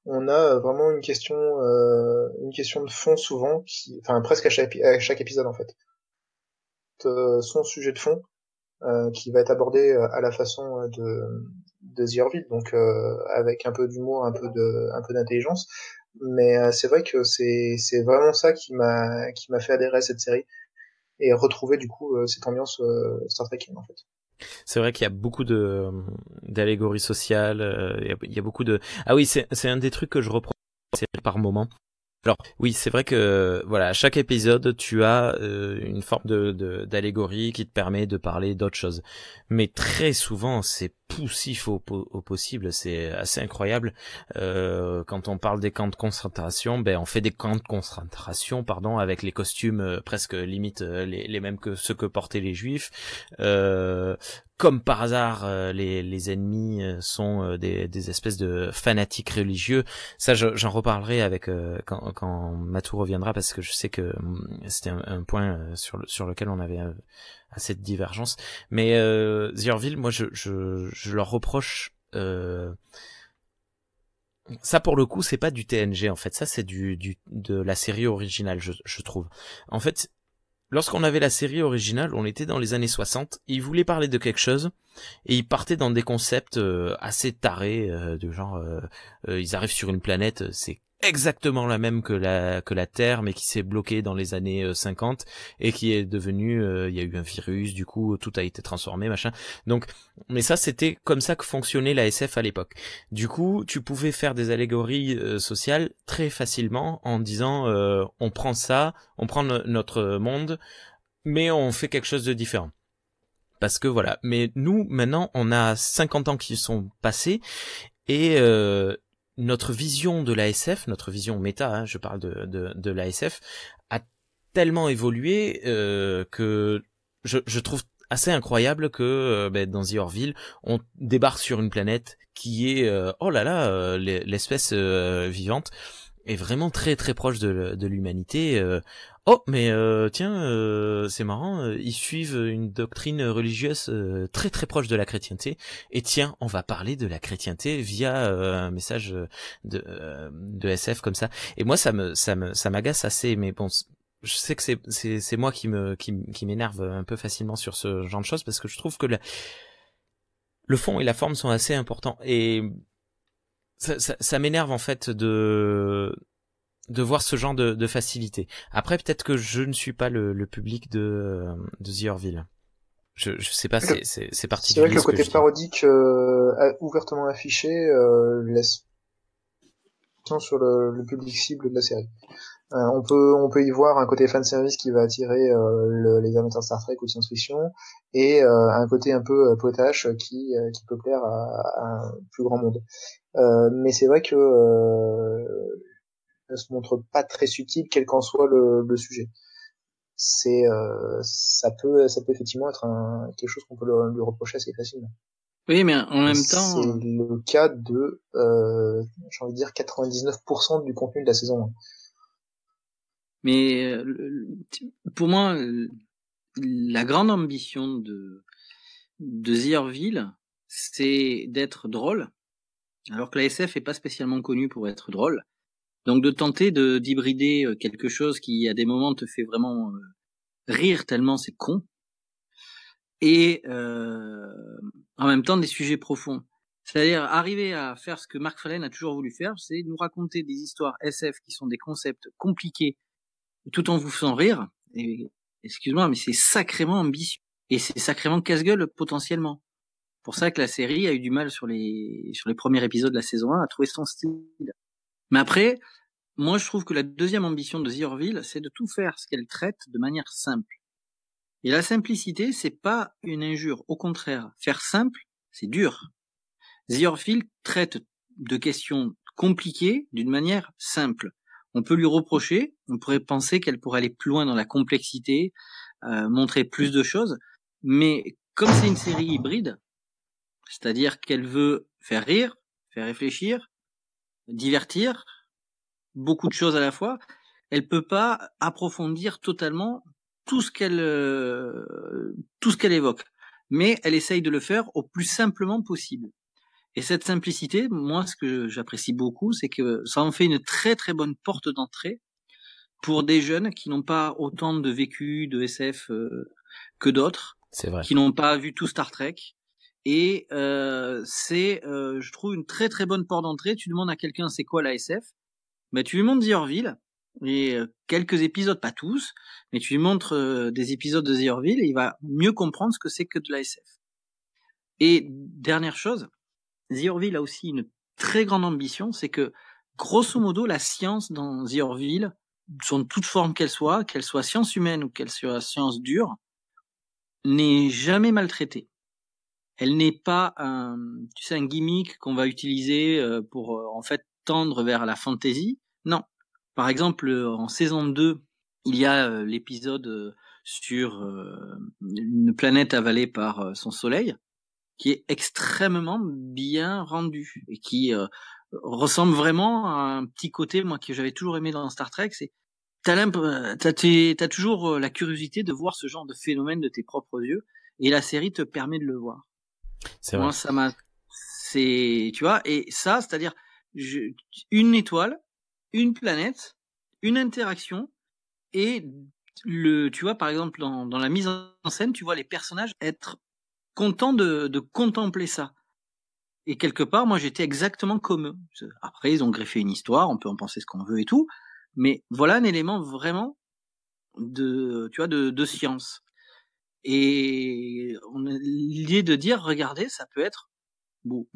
on a vraiment une question de fond souvent, enfin presque à chaque épisode en fait. Son sujet de fond qui va être abordé à la façon de The Orville, donc avec un peu d'humour, un peu d'intelligence. Mais c'est vrai que c'est vraiment ça qui m'a fait adhérer à cette série et retrouver du coup cette ambiance Star Trekienne en fait. C'est vrai qu'il y a beaucoup d'allégories sociales, il y a beaucoup de... Ah oui, c'est un des trucs que je reprends par moment. Alors oui, c'est vrai que voilà, à chaque épisode, tu as une forme d'allégorie qui te permet de parler d'autres choses. Mais très souvent, c'est poussif au possible, c'est assez incroyable. Quand on parle des camps de concentration, on fait des camps de concentration, avec les costumes presque limite les mêmes que ceux que portaient les Juifs. Comme par hasard, les ennemis sont des espèces de fanatiques religieux. Ça, j'en reparlerai avec quand Matou reviendra, parce que je sais que c'était un point sur lequel on avait assez de divergence. Mais The Orville, moi, je leur reproche. Ça, pour le coup, c'est pas du TNG en fait. Ça, c'est de la série originale, je trouve. En fait, lorsqu'on avait la série originale, on était dans les années 60, ils voulaient parler de quelque chose, et ils partaient dans des concepts assez tarés, de genre, ils arrivent sur une planète, c'est exactement la même que la Terre, mais qui s'est bloquée dans les années 50, et qui est devenue, il y a eu un virus, du coup, tout a été transformé, machin. Donc, mais ça, c'était comme ça que fonctionnait la SF à l'époque. Du coup, tu pouvais faire des allégories sociales très facilement en disant, on prend ça, on prend notre monde, mais on fait quelque chose de différent. Parce que voilà. Mais nous, maintenant, on a 50 ans qui sont passés, et notre vision de la SF, notre vision méta, je parle de la SF, a tellement évolué que je trouve assez incroyable que dans The Orville, on débarque sur une planète qui est, oh là là, l'espèce vivante est vraiment très très proche de l'humanité. Oh, mais tiens, c'est marrant, ils suivent une doctrine religieuse très très proche de la chrétienté. Et tiens, on va parler de la chrétienté via un message de SF comme ça. Et moi, ça m'agace assez. Mais bon, je sais que c'est moi qui m'énerve un peu facilement sur ce genre de choses, parce que je trouve que le fond et la forme sont assez importants. Et ça m'énerve en fait de voir ce genre de facilité. Après, peut-être que je ne suis pas le public de The Orville. Je sais pas, c'est particulier. C'est vrai que le côté parodique ouvertement affiché laisse sur le public cible de la série. On peut y voir un côté fanservice qui va attirer les amateurs de Star Trek ou science-fiction, et un côté un peu potache qui peut plaire à un plus grand monde. Mais c'est vrai que ne se montre pas très subtil, quel qu'en soit le sujet. Ça peut effectivement être quelque chose qu'on peut lui reprocher assez facilement. Oui, mais en même temps, c'est le cas de j'ai envie de dire 99% du contenu de la saison 1. Mais pour moi, la grande ambition de The Orville, c'est d'être drôle, alors que la SF est pas spécialement connue pour être drôle. Donc de tenter d'hybrider quelque chose qui à des moments te fait vraiment rire tellement c'est con, et en même temps des sujets profonds. C'est-à-dire arriver à faire ce que Mark Fallen a toujours voulu faire, c'est nous raconter des histoires SF qui sont des concepts compliqués tout en vous faisant rire. Et excuse-moi, mais c'est sacrément ambitieux et c'est sacrément casse-gueule potentiellement. Pour ça que la série a eu du mal sur les premiers épisodes de la saison 1 à trouver son style. Mais après, moi je trouve que la deuxième ambition de The Orville, c'est de tout faire ce qu'elle traite de manière simple. Et la simplicité, c'est pas une injure. Au contraire, faire simple, c'est dur. The Orville traite de questions compliquées d'une manière simple. On peut lui reprocher, on pourrait penser qu'elle pourrait aller plus loin dans la complexité, montrer plus de choses, mais comme c'est une série hybride, C'est-à-dire qu'elle veut faire rire, faire réfléchir, divertir, beaucoup de choses à la fois. Elle peut pas approfondir totalement tout ce qu'elle évoque. Mais elle essaye de le faire au plus simplement possible. Et cette simplicité, moi, ce que j'apprécie beaucoup, c'est que ça en fait une très très bonne porte d'entrée pour des jeunes qui n'ont pas autant de vécu de SF que d'autres, C'est vrai. qui n'ont pas vu tout Star Trek. Et c'est, je trouve, une très très bonne porte d'entrée. Tu demandes à quelqu'un c'est quoi la SF, ben tu lui montres The Orville et quelques épisodes, pas tous, mais tu lui montres des épisodes de The Orville et il va mieux comprendre ce que c'est que de la SF. Et dernière chose, The Orville a aussi une très grande ambition, c'est que grosso modo la science dans The Orville, sous toute forme qu'elle soit science humaine ou qu'elle soit science dure, n'est jamais maltraitée. Elle n'est pas un gimmick qu'on va utiliser pour en fait tendre vers la fantasy. Non. Par exemple, en saison 2, il y a l'épisode sur une planète avalée par son soleil, qui est extrêmement bien rendu et qui ressemble vraiment à un petit côté, moi, que j'avais toujours aimé dans Star Trek, c'est t'as toujours la curiosité de voir ce genre de phénomène de tes propres yeux, et la série te permet de le voir. C'est moi, vrai. tu vois, et ça, c'est-à-dire une étoile, une planète, une interaction, et tu vois, par exemple, dans la mise en scène, tu vois les personnages être contents de contempler ça. Et quelque part, moi, j'étais exactement comme eux. Après, ils ont greffé une histoire, on peut en penser ce qu'on veut et tout, mais voilà un élément vraiment de science. Et l'idée de dire, regardez, ça peut être bon.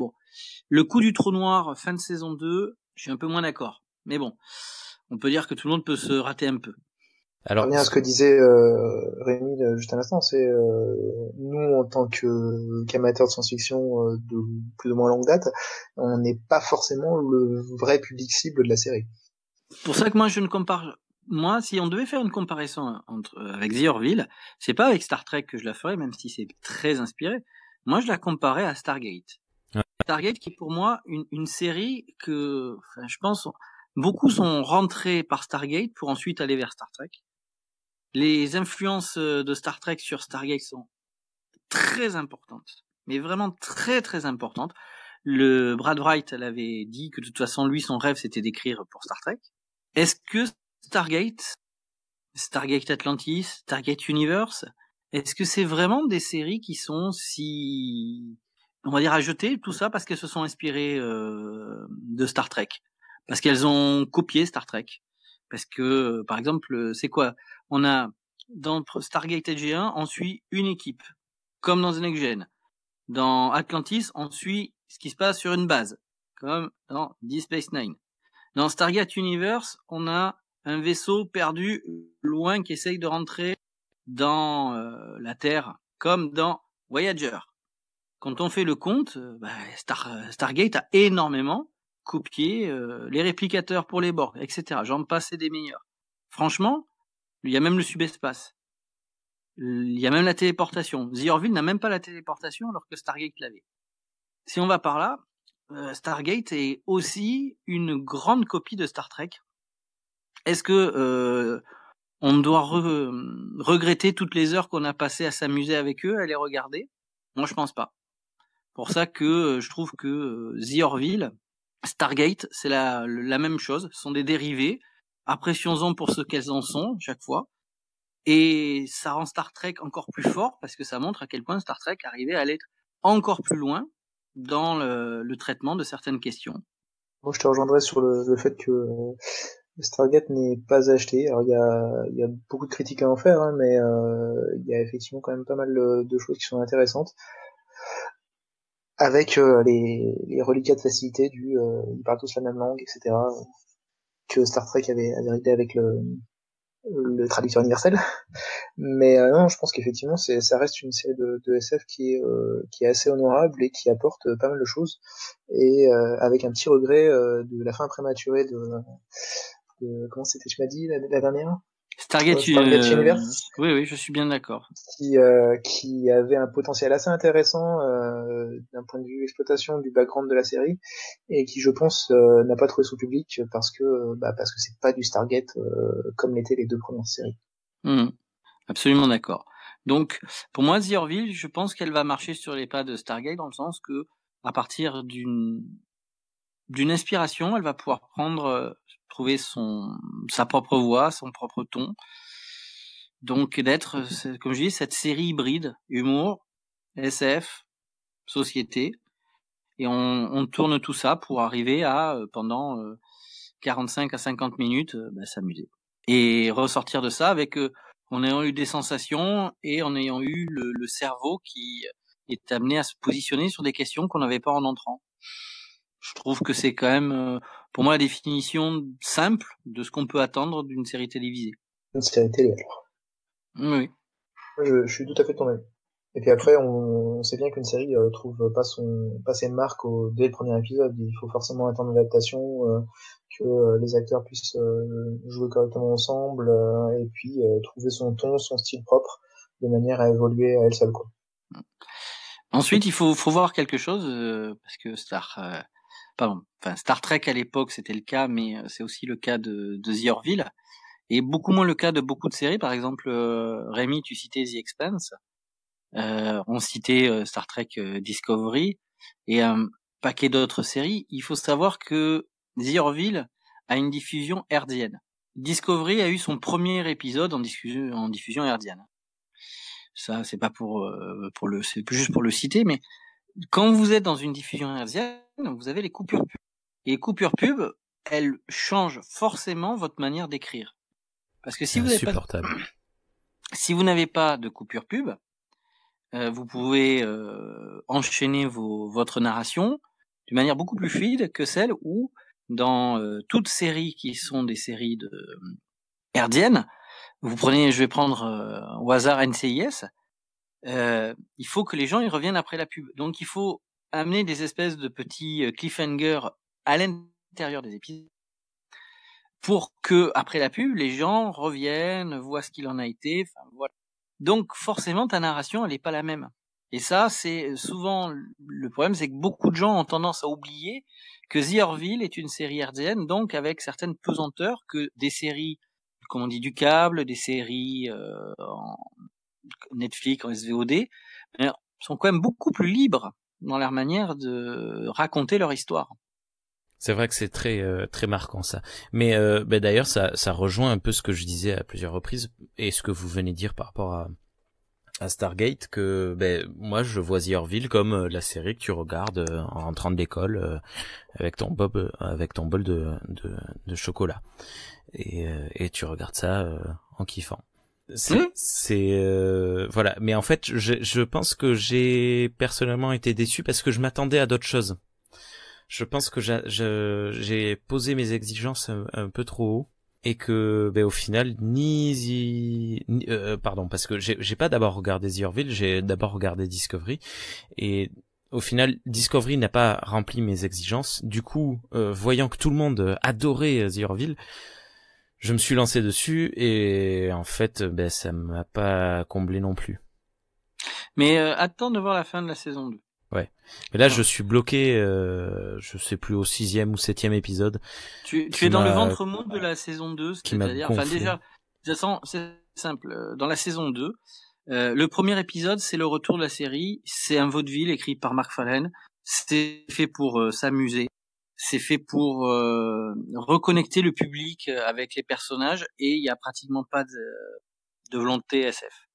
Le coup du trou noir, fin de saison 2, je suis un peu moins d'accord. Mais bon, on peut dire que tout le monde peut se rater un peu. Alors, revenir à ce que disait Rémi juste à l'instant, c'est nous en tant qu'amateurs de science-fiction de plus ou moins longue date, on n'est pas forcément le vrai public cible de la série. Pour ça que moi je ne compare. Moi, si on devait faire une comparaison avec The Orville, c'est pas avec Star Trek que je la ferais, même si c'est très inspiré. Moi, je la comparais à Stargate. Ouais. Stargate, qui est pour moi une série que, enfin, je pense, beaucoup sont rentrés par Stargate pour ensuite aller vers Star Trek. Les influences de Star Trek sur Stargate sont très importantes, mais vraiment très très importantes. Le Brad Wright, elle avait dit que de toute façon, lui, son rêve, c'était d'écrire pour Star Trek. Est-ce que Stargate Atlantis, Stargate Universe, est-ce que c'est vraiment des séries qui sont si, on va dire, à jeter, tout ça parce qu'elles se sont inspirées de Star Trek, parce qu'elles ont copié Star Trek, parce que, par exemple, c'est quoi? On a, dans Stargate SG1, on suit une équipe, comme dans The Next Gen. Dans Atlantis, on suit ce qui se passe sur une base, comme dans Deep Space Nine. Dans Stargate Universe, on a un vaisseau perdu loin qui essaye de rentrer dans la Terre, comme dans Voyager. Quand on fait le compte, Stargate a énormément copié les réplicateurs pour les Borg, etc. J'en passe des meilleurs. Franchement, il y a même le subespace. Il y a même la téléportation. The Orville n'a même pas la téléportation alors que Stargate l'avait. Si on va par là, Stargate est aussi une grande copie de Star Trek. Est-ce que on doit regretter toutes les heures qu'on a passées à s'amuser avec eux, à les regarder? Moi, je pense pas. Pour ça que je trouve que The Orville, Stargate, c'est la même chose. Ce sont des dérivés. Apprécions-en pour ce qu'elles en sont chaque fois. Et ça rend Star Trek encore plus fort parce que ça montre à quel point Star Trek arrivait à aller encore plus loin dans le traitement de certaines questions. Moi, je te rejoindrais sur le fait que Stargate n'est pas acheté. Alors, il y a beaucoup de critiques à en faire, hein, mais il y a effectivement quand même pas mal de choses qui sont intéressantes. Avec les reliquats de facilité ils parlent tous la même langue, etc. Que Star Trek avait réglé avec le traducteur universel. Mais non, je pense qu'effectivement, ça reste une série de SF qui est assez honorable et qui apporte pas mal de choses. Et avec un petit regret de la fin prématurée de comment c'était, tu m'as dit la dernière? Stargate Universe. Oui, je suis bien d'accord. Qui avait un potentiel assez intéressant d'un point de vue exploitation du background de la série et qui, je pense, n'a pas trouvé son public parce que c'est pas du Stargate comme l'étaient les deux premières séries. Absolument d'accord. Donc, pour moi, The Orville, je pense qu'elle va marcher sur les pas de Stargate dans le sens que, à partir d'une inspiration, elle va pouvoir trouver sa propre voix, son propre ton. Donc, d'être, comme je dis, cette série hybride, humour, SF, société, et on tourne tout ça pour arriver à, pendant 45 à 50 minutes, s'amuser. Et ressortir de ça avec... en ayant eu des sensations et en ayant eu le cerveau qui est amené à se positionner sur des questions qu'on n'avait pas en entrant. Je trouve que c'est quand même, pour moi, la définition simple de ce qu'on peut attendre d'une série télévisée. Une série télé, alors. Oui. Je suis tout à fait de ton avis. Et puis après, on sait bien qu'une série trouve pas ses marques dès le premier épisode. Il faut forcément attendre l'adaptation, que les acteurs puissent jouer correctement ensemble, et puis trouver son ton, son style propre, de manière à évoluer à elle seule, quoi. Ensuite, il faut voir quelque chose, parce que Star Trek à l'époque c'était le cas, mais c'est aussi le cas de The Orville, et beaucoup moins le cas de beaucoup de séries. Par exemple, Rémi, tu citais The Expanse. On citait Star Trek Discovery et un paquet d'autres séries. Il faut savoir que The Orville a une diffusion hertzienne. Discovery a eu son premier épisode en diffusion hertzienne. Ça, c'est pas c'est juste pour le citer, mais quand vous êtes dans une diffusion hertzienne, vous avez les coupures pub. Et les coupures pub, elles changent forcément votre manière d'écrire. Parce que si vous n'avez pas de coupure pub, vous pouvez enchaîner votre narration d'une manière beaucoup plus fluide que celle où, dans toutes séries qui sont des séries hertziennes, je vais prendre au hasard NCIS, il faut que les gens ils reviennent après la pub. Donc il faut amener des espèces de petits cliffhangers à l'intérieur des épisodes pour que après la pub, les gens reviennent, voient ce qu'il en a été, enfin voilà. Donc forcément ta narration elle est pas la même. Et ça c'est souvent le problème, c'est que beaucoup de gens ont tendance à oublier que The Orville est une série hertzienne, donc avec certaines pesanteurs que des séries, comme on dit, du câble, des séries en Netflix, en SVOD, sont quand même beaucoup plus libres dans leur manière de raconter leur histoire. C'est vrai que c'est très marquant ça. Mais d'ailleurs ça rejoint un peu ce que je disais à plusieurs reprises et ce que vous venez de dire par rapport à Stargate, que moi je vois The Orville comme la série que tu regardes en rentrant de l'école avec ton bol de chocolat et tu regardes ça en kiffant. Voilà. Mais en fait je pense que j'ai personnellement été déçu parce que je m'attendais à d'autres choses. Je pense que j'ai posé mes exigences un peu trop haut et que au final parce que j'ai pas d'abord regardé The Orville, j'ai d'abord regardé Discovery et au final Discovery n'a pas rempli mes exigences. Du coup, voyant que tout le monde adorait The Orville, je me suis lancé dessus et en fait ça m'a pas comblé non plus. Mais attends de voir la fin de la saison 2. Ouais. Mais là, je suis bloqué, je sais plus, au 6e ou 7e épisode. Tu es dans le ventre mou de la saison 2, c'est-à-dire, déjà, de toute façon, c'est simple. Dans la saison 2, le premier épisode, c'est le retour de la série. C'est un vaudeville écrit par Mark Fallen. C'est fait pour s'amuser. C'est fait pour reconnecter le public avec les personnages et il y a pratiquement pas de volonté SF.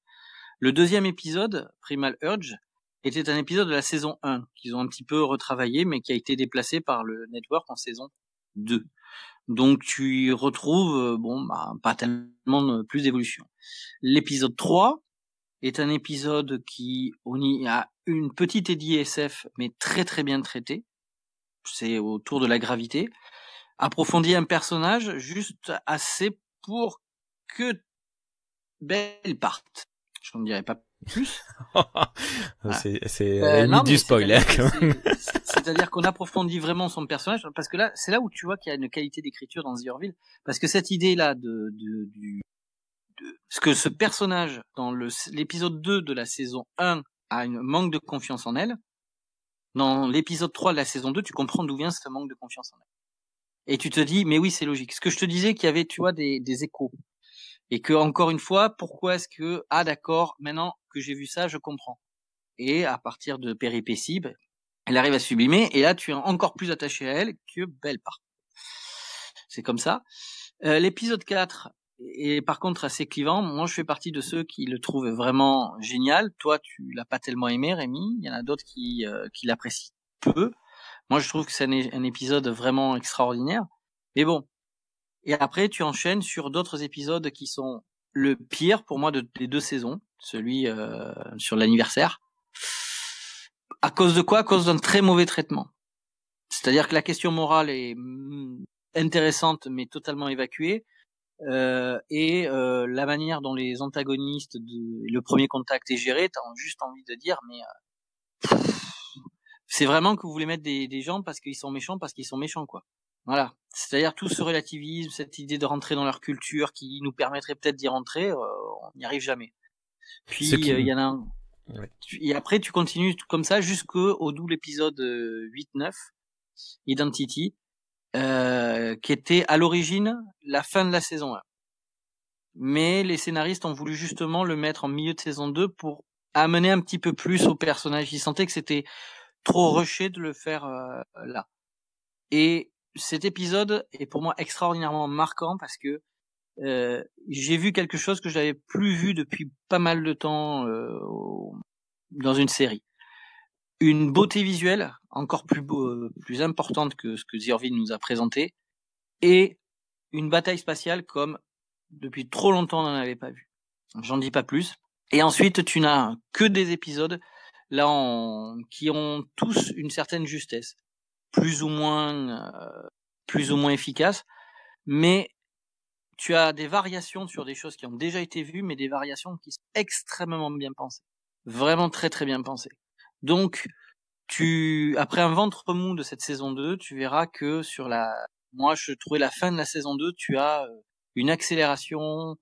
Le deuxième épisode, Primal Urge, était un épisode de la saison 1 qu'ils ont un petit peu retravaillé mais qui a été déplacé par le network en saison 2. Donc tu y retrouves pas tellement plus d'évolution. L'épisode 3 est un épisode qui a une petite édit SF mais très très bien traité. C'est autour de la gravité. Approfondit un personnage juste assez pour que Belle parte. Je ne dirais pas plus. C'est la limite du spoiler. C'est-à-dire qu'on approfondit vraiment son personnage, parce que là, c'est là où tu vois qu'il y a une qualité d'écriture dans The Orville, parce que cette idée-là du ce que ce personnage dans l'épisode 2 de la saison 1 a un manque de confiance en elle, dans l'épisode 3 de la saison 2, tu comprends d'où vient ce manque de confiance en elle. Et tu te dis, mais oui, c'est logique. Ce que je te disais, qu'il y avait, tu vois, des échos. Et que, encore une fois, pourquoi est-ce que, ah d'accord, maintenant que j'ai vu ça, je comprends. Et à partir de péripéties, elle arrive à sublimer, et là, tu es encore plus attaché à elle que elle part. C'est comme ça. L'épisode 4 est par contre assez clivant. Moi, je fais partie de ceux qui le trouvent vraiment génial. Toi, tu l'as pas tellement aimé, Rémi. Il y en a d'autres qui l'apprécient peu. Moi, je trouve que c'est un épisode vraiment extraordinaire. Mais bon. Et après, tu enchaînes sur d'autres épisodes qui sont le pire pour moi des 2 saisons. Celui sur l'anniversaire. À cause de quoi? À cause d'un très mauvais traitement. C'est-à-dire que la question morale est intéressante, mais totalement évacuée. Et la manière dont les antagonistes le premier contact est géré, t'as juste envie de dire, mais c'est vraiment que vous voulez mettre des gens parce qu'ils sont méchants, quoi. Voilà. C'est-à-dire tout ce relativisme, cette idée de rentrer dans leur culture qui nous permettrait peut-être d'y rentrer, on n'y arrive jamais. Puis il y en a un. Ouais. Et après tu continues comme ça jusqu'au d'où l'épisode 8-9, Identity, qui était à l'origine la fin de la saison 1. Mais les scénaristes ont voulu justement le mettre en milieu de saison 2 pour amener un petit peu plus au personnage. Ils sentaient que c'était trop rushé de le faire là. Et cet épisode est pour moi extraordinairement marquant parce que j'ai vu quelque chose que je n'avais plus vu depuis pas mal de temps dans une série. Une beauté visuelle encore plus importante que ce que The Orville nous a présenté, et une bataille spatiale comme depuis trop longtemps on n'en avait pas vu. J'en dis pas plus. Et ensuite tu n'as que des épisodes là qui ont tous une certaine justesse, plus ou moins efficace, mais tu as des variations sur des choses qui ont déjà été vues, mais des variations qui sont extrêmement bien pensées. Vraiment très très bien pensées. Donc, après un ventre mou de cette saison 2, tu verras que moi je trouvais la fin de la saison 2, tu as une accélération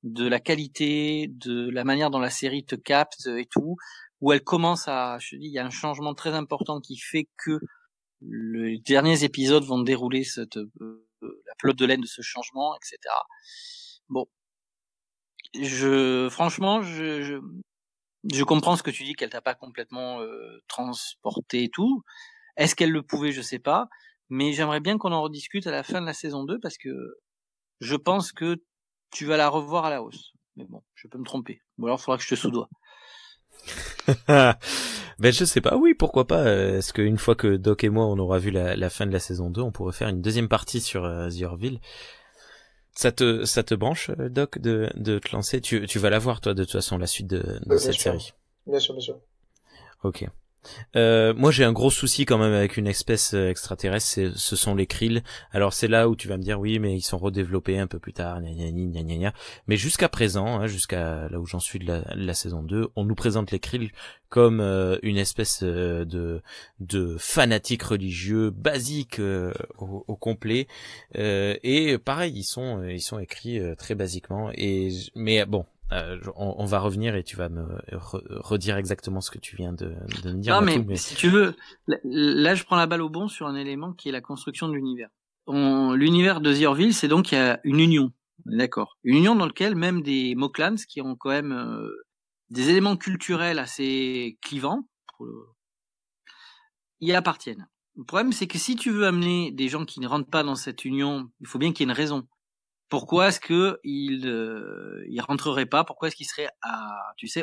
de la qualité, de la manière dont la série te capte et tout, où elle commence je te dis, il y a un changement très important qui fait que les derniers épisodes vont dérouler la pelote de laine de ce changement, etc. Bon, franchement, je comprends ce que tu dis, qu'elle t'a pas complètement transporté et tout. Est-ce qu'elle le pouvait? Je sais pas, mais j'aimerais bien qu'on en rediscute à la fin de la saison 2 parce que je pense que tu vas la revoir à la hausse. Mais bon, je peux me tromper. Ou alors il faudra que je te soudoie. Ben je sais pas, oui, pourquoi pas. Est-ce qu'une fois que Doc et moi on aura vu la fin de la saison 2, on pourrait faire une deuxième partie sur The Orville. Ça te branche, Doc, de te lancer? Tu vas la voir, toi, de toute façon, la suite de cette série. Bien sûr, bien sûr. Ok. Moi j'ai un gros souci quand même avec une espèce extraterrestre, ce sont les Krill. Alors c'est là où tu vas me dire oui mais ils sont redéveloppés un peu plus tard, mais jusqu'à présent, jusqu'à là où j'en suis de la saison 2, on nous présente les Krill comme une espèce de fanatiques religieux basiques au complet, et pareil ils sont écrits très basiquement, mais bon, on va revenir et tu vas me redire exactement ce que tu viens de me dire. Non, mais si tu veux, là je prends la balle au bon sur un élément qui est la construction de l'univers. L'univers de The Orville, c'est donc il y a une union, d'accord, une union dans laquelle même des Moclans qui ont quand même des éléments culturels assez clivants y appartiennent. Le problème, c'est que si tu veux amener des gens qui ne rentrent pas dans cette union, il faut bien qu'il y ait une raison. Pourquoi est-ce que il rentrerait pas? Pourquoi est-ce qu'il serait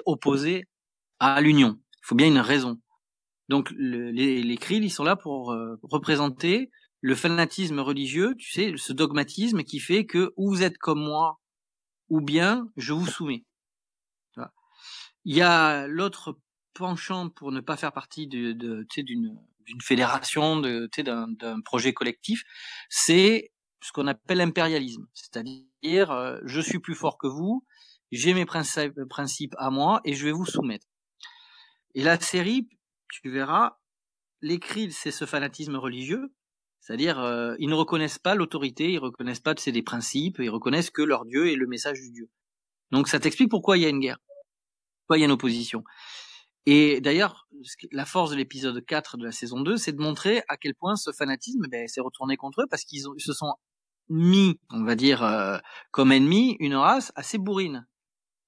opposé à l'union? Il faut bien une raison. Donc les Krill, ils sont là pour représenter le fanatisme religieux, tu sais, ce dogmatisme qui fait que ou vous êtes comme moi, ou bien je vous soumets. Voilà. Il y a l'autre penchant pour ne pas faire partie d'une fédération, d'un projet collectif, c'est ce qu'on appelle l'impérialisme, c'est-à-dire je suis plus fort que vous, j'ai mes principes à moi et je vais vous soumettre. Et la série, tu verras, les Krill, c'est ce fanatisme religieux, c'est-à-dire ils ne reconnaissent pas l'autorité, ils reconnaissent pas des principes, ils reconnaissent que leur Dieu est le message du Dieu. Donc ça t'explique pourquoi il y a une guerre, pourquoi il y a une opposition. Et d'ailleurs, la force de l'épisode 4 de la saison 2, c'est de montrer à quel point ce fanatisme s'est retourné contre eux, parce qu'ils se sont mis, on va dire, comme ennemi, une race assez bourrine,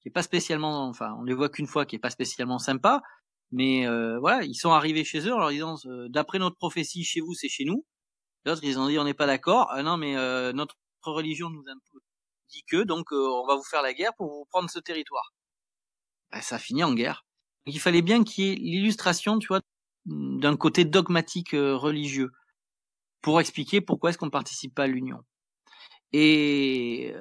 qui est pas spécialement, enfin, on les voit qu'une fois, qui est pas spécialement sympa, mais voilà, ils sont arrivés chez eux en leur disant, d'après notre prophétie, chez vous, c'est chez nous. D'autres, ils ont dit, on n'est pas d'accord. Ah non, mais notre religion nous dit que, donc on va vous faire la guerre pour vous prendre ce territoire. Ça finit en guerre. Donc, il fallait bien qu'il y ait l'illustration, tu vois, d'un côté dogmatique religieux, pour expliquer pourquoi est-ce qu'on ne participe pas à l'Union. Et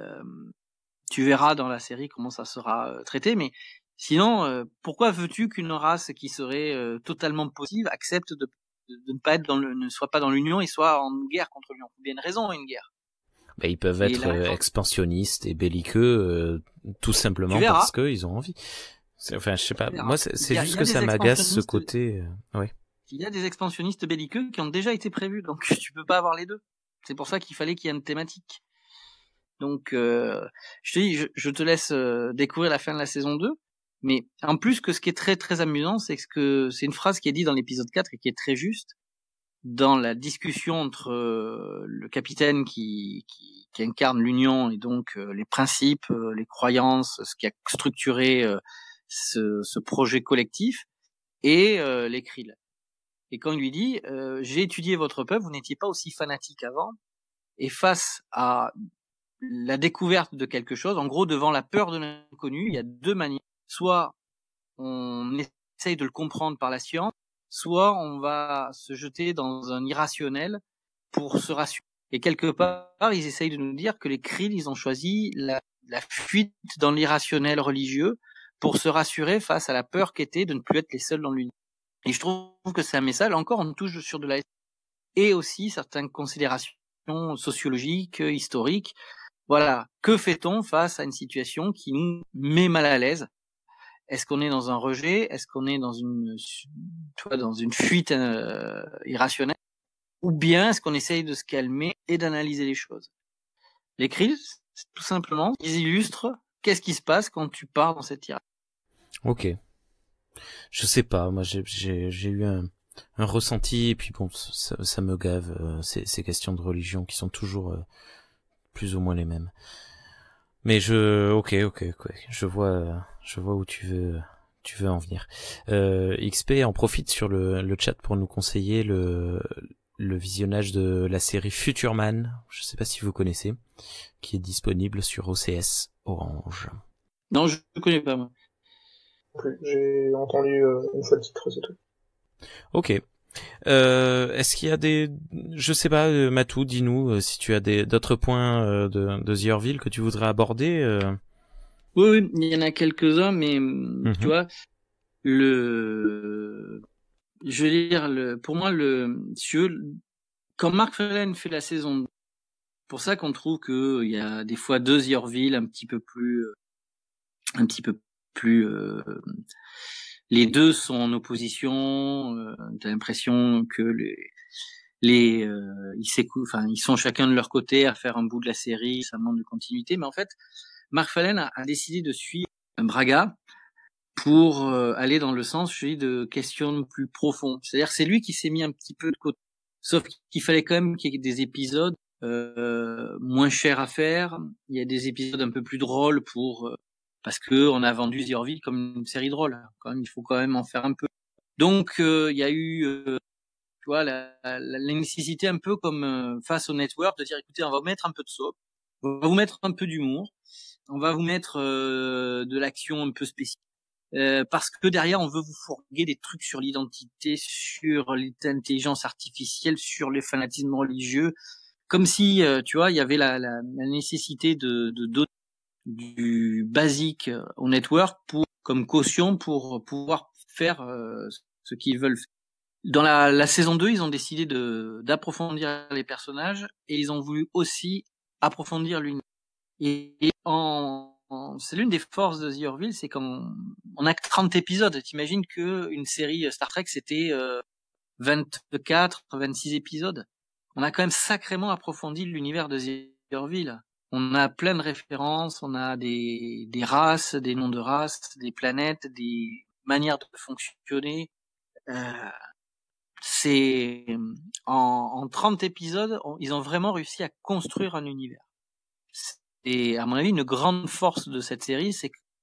tu verras dans la série comment ça sera traité, mais sinon, pourquoi veux-tu qu'une race qui serait totalement positive accepte de ne pas être ne soit pas dans l'Union et soit en guerre contre l'Union? Il y a une raison à une guerre. Ils peuvent être expansionnistes et belliqueux, tout simplement parce qu'ils ont envie. Enfin, je sais pas. Moi, c'est juste que ça m'agace ce côté. Ouais. Il y a des expansionnistes belliqueux qui ont déjà été prévus, donc tu peux pas avoir les deux. C'est pour ça qu'il fallait qu'il y ait une thématique. Donc, je te dis, je te laisse découvrir la fin de la saison 2. Mais en plus, que ce qui est très très amusant, c'est que c'est une phrase qui est dite dans l'épisode 4 et qui est très juste dans la discussion entre le capitaine qui incarne l'Union et donc les principes, les croyances, ce qui a structuré ce projet collectif, et les Krill. Et quand il lui dit j'ai étudié votre peuple, vous n'étiez pas aussi fanatique avant, et face à la découverte de quelque chose, en gros devant la peur de l'inconnu, il y a deux manières. Soit on essaye de le comprendre par la science, soit on va se jeter dans un irrationnel pour se rassurer. Et quelque part, ils essayent de nous dire que les Krill, ils ont choisi la fuite dans l'irrationnel religieux pour se rassurer face à la peur qu'était de ne plus être les seuls dans l'univers. Et je trouve que c'est un message, encore on touche sur de la et aussi certaines considérations sociologiques, historiques. Voilà, que fait-on face à une situation qui nous met mal à l'aise? Est-ce qu'on est dans un rejet? Est-ce qu'on est dans une fuite irrationnelle? Ou bien est-ce qu'on essaye de se calmer et d'analyser les choses? Les Krill, tout simplement, ils illustrent qu'est-ce qui se passe quand tu pars dans cette tirade. Ok. Je sais pas, moi j'ai eu un ressenti, et puis bon, ça me gave, ces questions de religion qui sont toujours plus ou moins les mêmes. Mais ok, je vois où tu veux en venir. XP en profite sur le chat pour nous conseiller le visionnage de la série Futureman, je sais pas si vous connaissez, qui est disponible sur OCS Orange. Non, je ne connais pas, moi. J'ai entendu une fois le titre, c'est tout. Ok. Est-ce qu'il y a je sais pas, Matou, dis-nous si tu as d'autres points de The Orville que tu voudrais aborder. Oui, il y en a quelques-uns, mais tu vois, je veux dire, pour moi, quand Mark Farlane fait la saison, pour ça qu'on trouve que il y a des fois deux The Orville un petit peu plus, les deux sont en opposition. T'as l'impression que ils sont chacun de leur côté à faire un bout de la série, ça manque de continuité. Mais en fait, Mark Farlane a décidé de suivre Braga pour aller dans le sens, je dis, de questions plus profondes. C'est-à-dire, c'est lui qui s'est mis un petit peu de côté. Sauf qu'il fallait quand même qu'il y ait des épisodes moins chers à faire. Il y a des épisodes un peu plus drôles parce que on a vendu The Orville comme une série drôle. Quand même, il faut quand même en faire un peu. Donc, il y a eu, tu vois, la nécessité un peu comme face au network de dire, écoutez, on va vous mettre un peu de soap, on va vous mettre un peu d'humour, on va vous mettre de l'action un peu spéciale. Parce que derrière, on veut vous fourguer des trucs sur l'identité, sur l'intelligence artificielle, sur les fanatismes religieux, comme si, tu vois, il y avait la nécessité de doter du basique au network comme caution pour pouvoir faire ce qu'ils veulent. Dans la saison 2, ils ont décidé d'approfondir les personnages et ils ont voulu aussi approfondir l'univers. Et c'est l'une des forces de The Orville, c'est qu'on a que 30 épisodes. T'imagines que une série Star Trek, c'était 24, 26 épisodes. On a quand même sacrément approfondi l'univers de The Orville. On a plein de références, on a des races, des noms de races, des planètes, des manières de fonctionner. C'est en 30 épisodes, ils ont vraiment réussi à construire un univers. Et à mon avis, une grande force de cette série,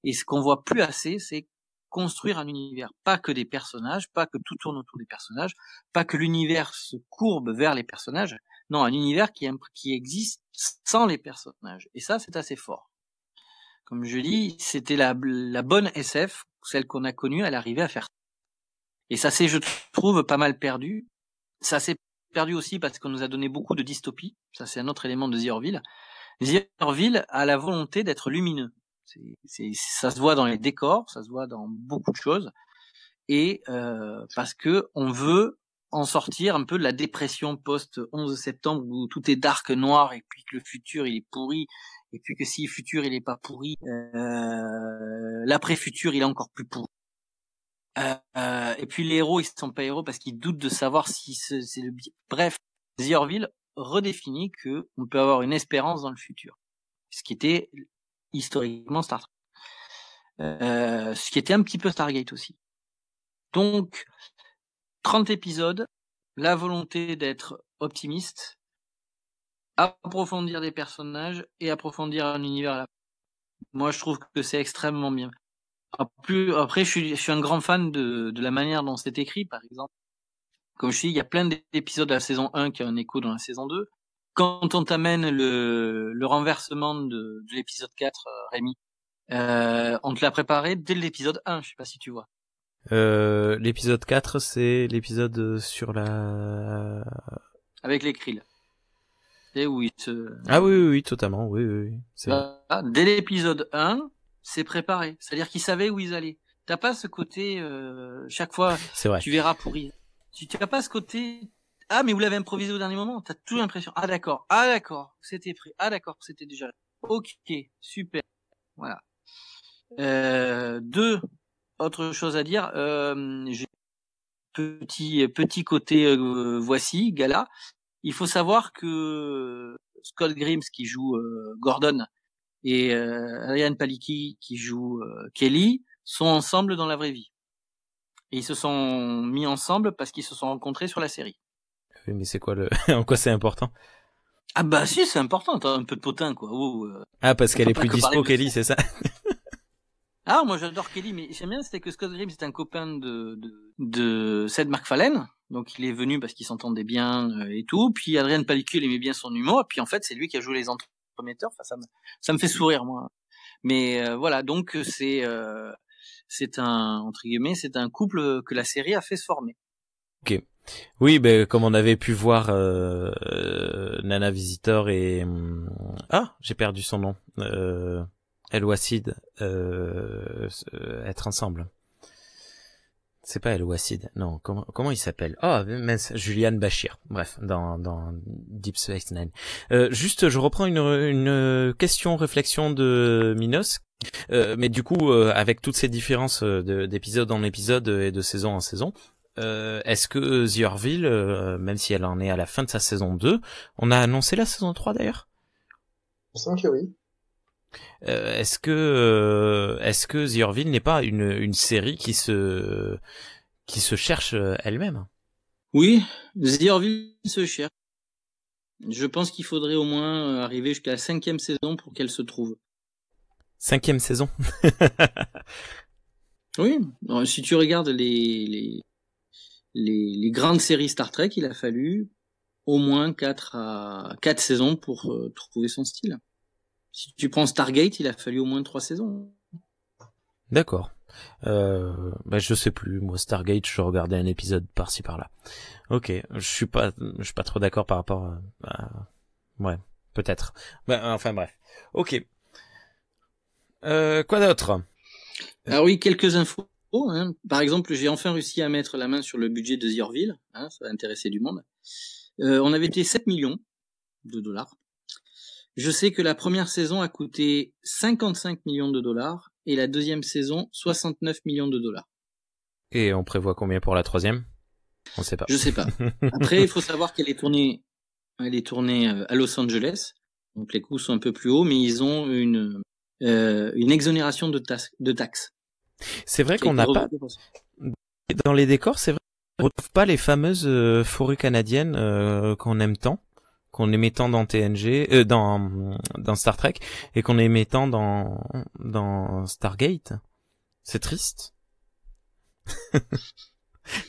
et ce qu'on voit plus assez, c'est construire un univers. Pas que des personnages, pas que tout tourne autour des personnages, pas que l'univers se courbe vers les personnages. Non, un univers qui existe sans les personnages. Et ça, c'est assez fort. Comme je dis, c'était la bonne SF, celle qu'on a connue, elle arrivait à faire. Et ça s'est, je trouve, pas mal perdu. Ça s'est perdu aussi parce qu'on nous a donné beaucoup de dystopie. Ça, c'est un autre élément de The Orville. The Orville a la volonté d'être lumineux. Ça se voit dans les décors, ça se voit dans beaucoup de choses. Et parce que on veut en sortir un peu de la dépression post-11 septembre où tout est dark, noir, et puis que le futur, il est pourri. Et puis que si le futur, il est pas pourri, l'après-futur, il est encore plus pourri. Et puis les héros, ils sont pas héros parce qu'ils doutent de savoir si c'est le bien. Bref, The Orville redéfinit que on peut avoir une espérance dans le futur. Ce qui était historiquement Star Trek. Ce qui était un petit peu Stargate aussi. Donc, 30 épisodes, la volonté d'être optimiste, approfondir des personnages et approfondir un univers à la fois. Moi, je trouve que c'est extrêmement bien. Après, je suis un grand fan de la manière dont c'est écrit, par exemple. Comme je dis, il y a plein d'épisodes de la saison 1 qui ont un écho dans la saison 2. Quand on t'amène le renversement de l'épisode 4, Rémi, on te l'a préparé dès l'épisode 1, je sais pas si tu vois. L'épisode 4, c'est l'épisode sur la... Avec les Krill. Et oui, Ah oui, totalement, oui. Dès l'épisode 1, c'est préparé. C'est-à-dire qu'ils savaient où ils allaient. T'as pas ce côté, chaque fois, c'est vrai. Tu verras pourri. Tu n'as pas ce côté, ah, mais vous l'avez improvisé au dernier moment. T'as toujours l'impression, ah d'accord, c'était prêt. Ah d'accord, c'était déjà là. Ok, super. Voilà. Autre chose à dire, j'ai petit côté voici Gala. Il faut savoir que Scott Grimes qui joue Gordon et Ariane Palicki qui joue Kelly sont ensemble dans la vraie vie. Et ils se sont mis ensemble parce qu'ils se sont rencontrés sur la série. Oui, mais c'est quoi en quoi c'est important? Ah bah si, c'est important, t'as un peu de potin quoi. Ah, parce qu'elle est plus dispo, Kelly, c'est ça? Ah, moi j'adore Kelly, mais j'aime bien, c'était que Scott Grimes c'est un copain de Seth MacFarlane, donc il est venu parce qu'ils s'entendaient bien et tout. Puis Adrian Palicki aimait bien son humour, et puis en fait c'est lui qui a joué les entremetteurs. Enfin, ça me fait sourire moi. Mais voilà, donc c'est un entre guillemets, c'est un couple que la série a fait se former. Ok. Oui, ben comme on avait pu voir Nana Visitor et j'ai perdu son nom. El Wassid être ensemble. C'est pas El Wassid, non. Comment il s'appelle? Oh, mince, Julian Bashir. Bref, dans Deep Space Nine. Juste, je reprends une réflexion de Minos. Mais du coup, avec toutes ces différences d'épisode en épisode et de saison en saison, est-ce que The Orville, même si elle en est à la fin de sa saison 2, on a annoncé la saison 3 d'ailleurs? Je sens que oui. Est-ce que The Orville n'est pas une série qui se cherche elle-même? Oui, The Orville se cherche. Je pense qu'il faudrait au moins arriver jusqu'à la 5e saison pour qu'elle se trouve. 5e saison? Oui, alors, si tu regardes les grandes séries Star Trek, il a fallu au moins 4 saisons pour trouver son style. Si tu prends Stargate, il a fallu au moins 3 saisons. D'accord. Je sais plus. Moi, Stargate, je regardais un épisode par-ci par-là. Ok. Je suis pas trop d'accord par rapport à... Ouais, peut-être. Enfin bref. Ok. Quoi d'autre? Alors oui, quelques infos. Hein. Par exemple, j'ai enfin réussi à mettre la main sur le budget de The Orville. Hein, ça va intéresser du monde. On avait été 7 millions de dollars. Je sais que la première saison a coûté 55 millions de dollars et la deuxième saison 69 millions de dollars. Et on prévoit combien pour la troisième? On sait pas. Je sais pas. Après, il faut savoir qu'elle est tournée à Los Angeles Donc les coûts sont un peu plus hauts, mais ils ont une exonération de taxes. C'est vrai qu'on n'a pas dans les décors, c'est vrai qu'on retrouve pas les fameuses forêts canadiennes qu'on aime tant, qu'on aimait tant dans TNG, dans Star Trek, et qu'on aimait tant dans Stargate. C'est triste.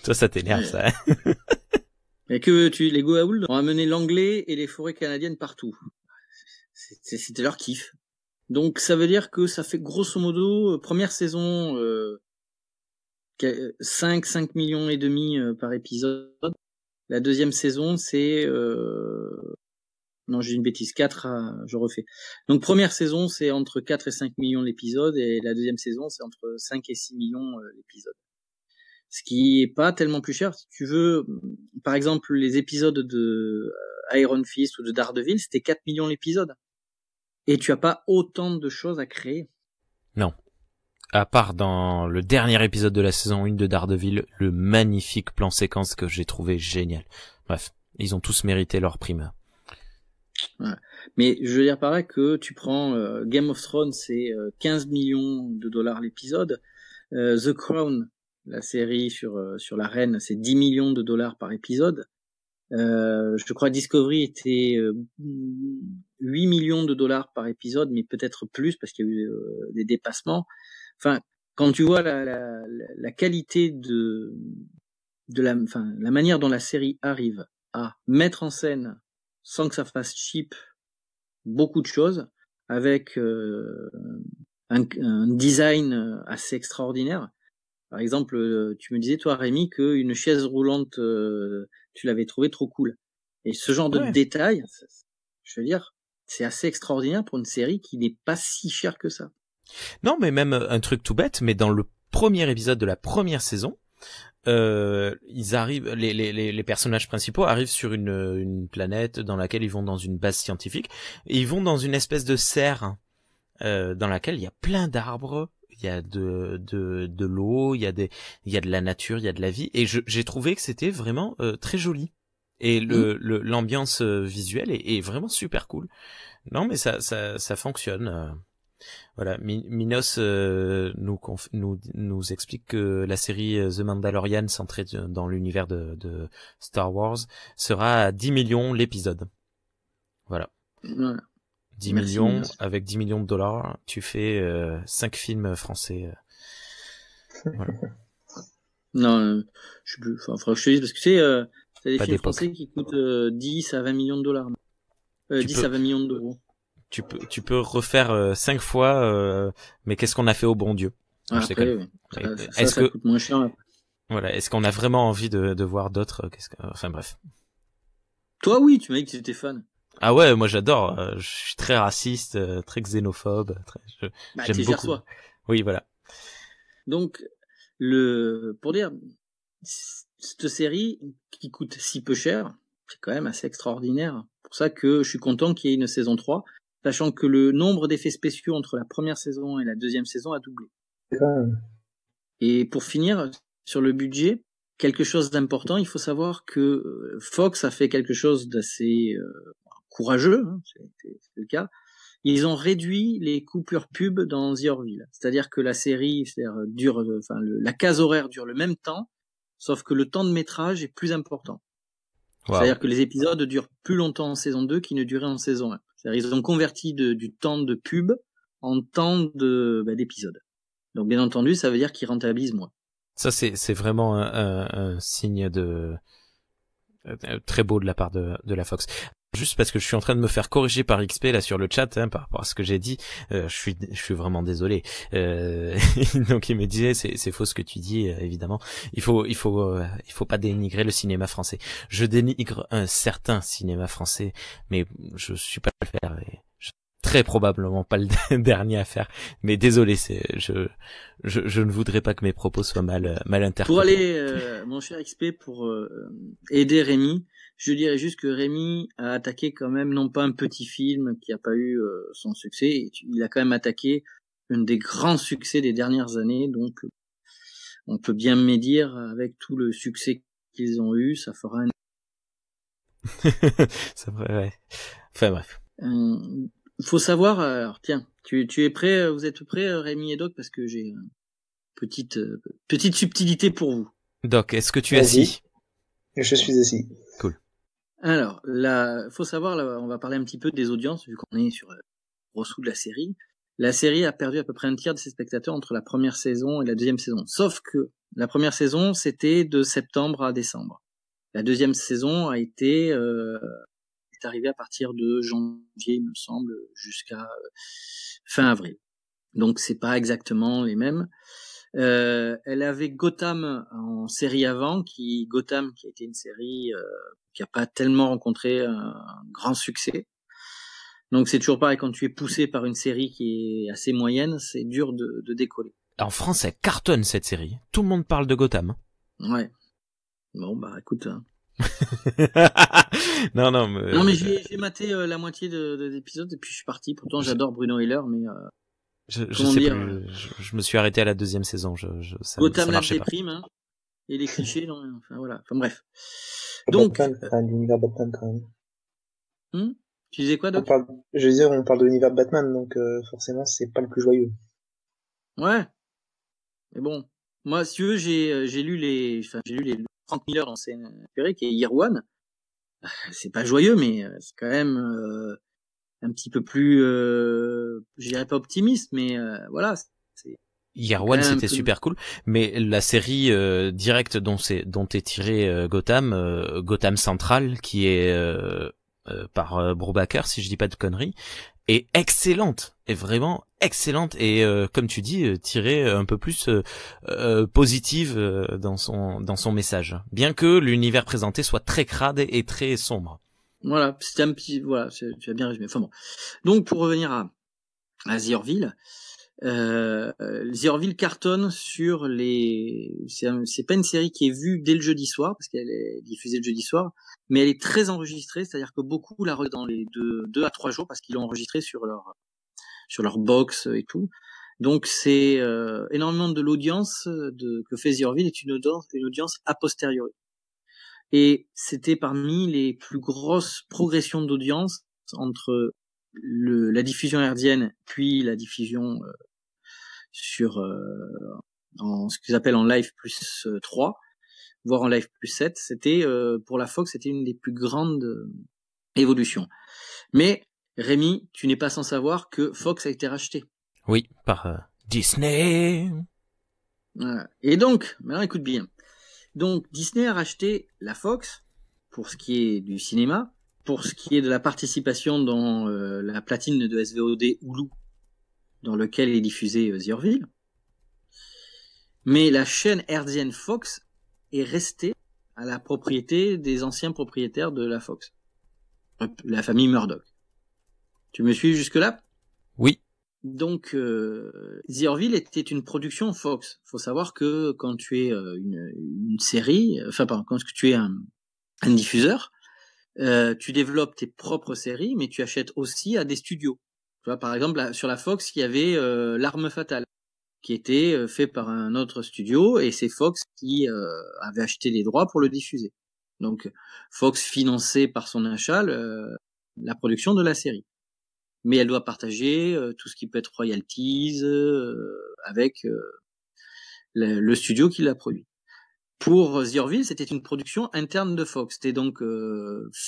Toi, ça t'énerve, ça. Et que les Goa'uld ont amené l'anglais et les forêts canadiennes partout. C'était leur kiff. Donc ça veut dire que ça fait grosso modo première saison 5 millions et demi par épisode. La deuxième saison c'est non, j'ai une bêtise, 4 je refais. Donc première saison c'est entre 4 et 5 millions l'épisode et la deuxième saison c'est entre 5 et 6 millions l'épisode. Ce qui est pas tellement plus cher. Si tu veux, par exemple, les épisodes de Iron Fist ou de Daredevil, c'était 4 millions l'épisode. Et tu as pas autant de choses à créer. Non. À part dans le dernier épisode de la saison 1 de Daredevil, le magnifique plan séquence que j'ai trouvé génial. Bref, ils ont tous mérité leur prime. Ouais. Mais je veux dire par là que tu prends Game of Thrones, c'est 15 millions de dollars l'épisode. The Crown, la série sur la reine, c'est 10 millions de dollars par épisode. Je crois Discovery était 8 millions de dollars par épisode, mais peut-être plus parce qu'il y a eu des dépassements. Enfin, quand tu vois la qualité de la manière dont la série arrive à mettre en scène sans que ça fasse cheap beaucoup de choses, avec un design assez extraordinaire. Par exemple, tu me disais, toi, Rémi, qu'une chaise roulante, tu l'avais trouvé trop cool. Et ce genre de détail, je veux dire, c'est assez extraordinaire pour une série qui n'est pas si chère que ça. Non, mais même un truc tout bête, mais dans le premier épisode de la première saison, ils arrivent, les personnages principaux arrivent sur une planète dans laquelle ils vont dans une base scientifique, et ils vont dans une espèce de serre dans laquelle il y a plein d'arbres. Il y a de l'eau, il y a de la nature, il y a de la vie, et j'ai trouvé que c'était vraiment très joli. Et l'ambiance visuelle est vraiment super cool. Non, mais ça fonctionne. Voilà, Minos nous explique que la série The Mandalorian centrée dans l'univers de Star Wars sera à 10 millions l'épisode. Voilà. Ouais. 10 millions, avec 10 millions de dollars, tu fais 5 films français. Voilà. Non, je sais plus. Faudra que je te dise parce que tu sais, t'as des films français qui coûtent 10 à 20 millions de dollars. 10 à 20 millions d'euros. Tu peux refaire 5 fois, mais qu'est-ce qu'on a fait au bon Dieu? Après, ça coûte moins cher. Voilà, est-ce qu'on a vraiment envie de voir d'autres? Enfin bref. Toi, oui, tu m'as dit que tu étais fan. Ah ouais, moi j'adore. Je suis très raciste, très xénophobe. J'aime beaucoup. Soi. Oui, voilà. Donc, pour dire, cette série qui coûte si peu cher, c'est quand même assez extraordinaire. C'est pour ça que je suis content qu'il y ait une saison 3, sachant que le nombre d'effets spéciaux entre la première saison et la deuxième saison a doublé. Et pour finir, sur le budget, quelque chose d'important, il faut savoir que Fox a fait quelque chose d'assez courageux, hein, c'est le cas. Ils ont réduit les coupures pub dans The Orville. C'est-à-dire que la série la case horaire dure le même temps, sauf que le temps de métrage est plus important. Wow. C'est-à-dire que les épisodes durent plus longtemps en saison 2 qu'ils ne duraient en saison 1. C'est-à-dire qu'ils ont converti du temps de pub en temps d'épisode. Donc bien entendu, ça veut dire qu'ils rentabilisent moins. Ça, c'est vraiment un signe très beau de la part de la Fox. Juste parce que je suis en train de me faire corriger par XP là sur le chat par rapport à ce que j'ai dit, je suis vraiment désolé. Donc il me disait c'est faux ce que tu dis, évidemment. Il faut pas dénigrer le cinéma français. Je dénigre un certain cinéma français, mais je suis pas le faire et très probablement pas le dernier à faire. Mais désolé, je ne voudrais pas que mes propos soient mal interprétés. Pour aller, mon cher XP, pour aider Rémi. Je dirais juste que Rémi a attaqué quand même, non pas un petit film qui a pas eu son succès, il a quand même attaqué un des grands succès des dernières années, donc on peut bien médire avec tout le succès qu'ils ont eu, ça fera C'est vrai, ouais. Enfin bref. Faut savoir, alors tiens, tu es prêt, vous êtes prêts, Rémi et Doc, parce que j'ai une petite subtilité pour vous. Doc, est-ce que tu es assis? Je suis assis. Cool. Alors, faut savoir, là, on va parler un petit peu des audiences, vu qu'on est sur Rossou de la série. La série a perdu à peu près un tiers de ses spectateurs entre la première saison et la deuxième saison. Sauf que la première saison, c'était de septembre à décembre. La deuxième saison est arrivée à partir de janvier, il me semble, jusqu'à fin avril. Donc c'est pas exactement les mêmes. Elle avait Gotham en série avant, Gotham qui a été une série qui a pas tellement rencontré un grand succès. Donc c'est toujours pareil, quand tu es poussé par une série qui est assez moyenne, c'est dur de décoller. En France, elle cartonne cette série. Tout le monde parle de Gotham. Ouais. Bon bah écoute. Non, mais j'ai maté la moitié des épisodes et puis je suis parti. Pourtant j'adore Bruno Hiller, mais je me suis arrêté à la deuxième saison. Gotham la marchait pas. déprime, hein, et les clichés, non, enfin voilà. Enfin bref. Donc l'univers Batman quand même. Tu disais quoi, Doc? On parle de l'univers Batman, donc forcément c'est pas le plus joyeux. Ouais. Mais bon, moi si tu veux, j'ai lu les 30 000 heures dans C'est inspiré, qui est Year One. C'est pas joyeux, mais c'est quand même un petit peu plus, je dirais pas optimiste, mais voilà. Year One, c'était super cool, mais la série directe dont est tiré Gotham Central, qui est par Brubaker, si je dis pas de conneries, est excellente, est vraiment excellente, et comme tu dis, tirée un peu plus positive dans son message, bien que l'univers présenté soit très crade et très sombre. Voilà, c'était un petit, voilà, tu as bien résumé. Enfin bon. Donc pour revenir à The Orville, The Orville cartonne sur c'est pas une série qui est vue dès le jeudi soir, parce qu'elle est diffusée le jeudi soir, mais elle est très enregistrée, c'est-à-dire que beaucoup la regardent dans les 2 à 3 jours, parce qu'ils l'ont enregistrée sur leur box et tout. Donc c'est énormément de l'audience que fait The Orville est une audience a posteriori. Et c'était parmi les plus grosses progressions d'audience entre la diffusion hertzienne puis la diffusion sur en ce qu'ils appellent en live plus 3, voire en live plus 7. C'était pour la Fox, c'était une des plus grandes évolutions. Mais Rémi, tu n'es pas sans savoir que Fox a été racheté. Oui, par Disney. Voilà. Et donc, maintenant écoute bien. Donc Disney a racheté la Fox pour ce qui est du cinéma, pour ce qui est de la participation dans la platine de SVOD Hulu, dans lequel est diffusé The Orville. Mais la chaîne hertzienne Fox est restée à la propriété des anciens propriétaires de la Fox, la famille Murdoch. Tu me suis jusque-là? Oui. Donc, The Orville était une production Fox. Faut savoir que quand tu es une série, quand tu es un diffuseur, tu développes tes propres séries, mais tu achètes aussi à des studios. Tu vois, par exemple, sur la Fox, il y avait L'Arme Fatale, qui était fait par un autre studio, et c'est Fox qui avait acheté les droits pour le diffuser. Donc, Fox finançait par son achat la production de la série. Mais elle doit partager tout ce qui peut être royalties avec le studio qui l'a produit. Pour The Orville, c'était une production interne de Fox. C'était donc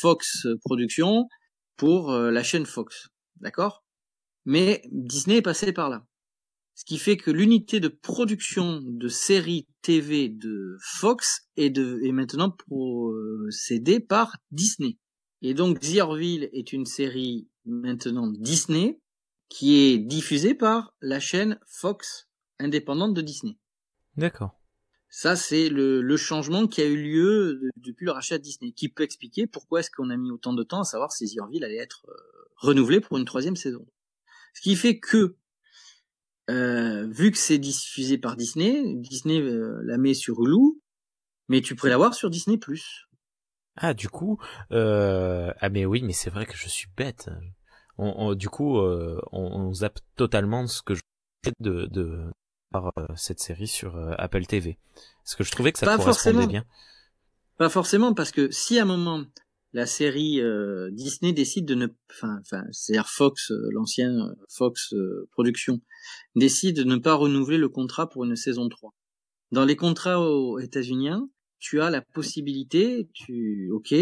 Fox Production pour la chaîne Fox. D'accord? Mais Disney est passé par là. Ce qui fait que l'unité de production de séries TV de Fox est maintenant procédée par Disney. Et donc The Orville est une série maintenant Disney qui est diffusée par la chaîne Fox indépendante de Disney. D'accord. Ça, c'est le changement qui a eu lieu depuis le rachat de Disney, qui peut expliquer pourquoi est-ce qu'on a mis autant de temps à savoir si The Orville allait être renouvelé pour une 3e saison. Ce qui fait que, vu que c'est diffusé par Disney la met sur Hulu, mais tu pourrais l'avoir sur Disney+. Ah, du coup, mais oui, mais c'est vrai que je suis bête. Du coup, on zappe totalement ce que je fais de par cette série sur Apple TV. Parce que je trouvais que ça correspondait bien. Pas forcément, parce que si à un moment la série Disney décide de ne, c'est-à-dire Fox, l'ancien Fox Production, décide de ne pas renouveler le contrat pour une saison 3. Dans les contrats états-uniens, tu as la possibilité, ok,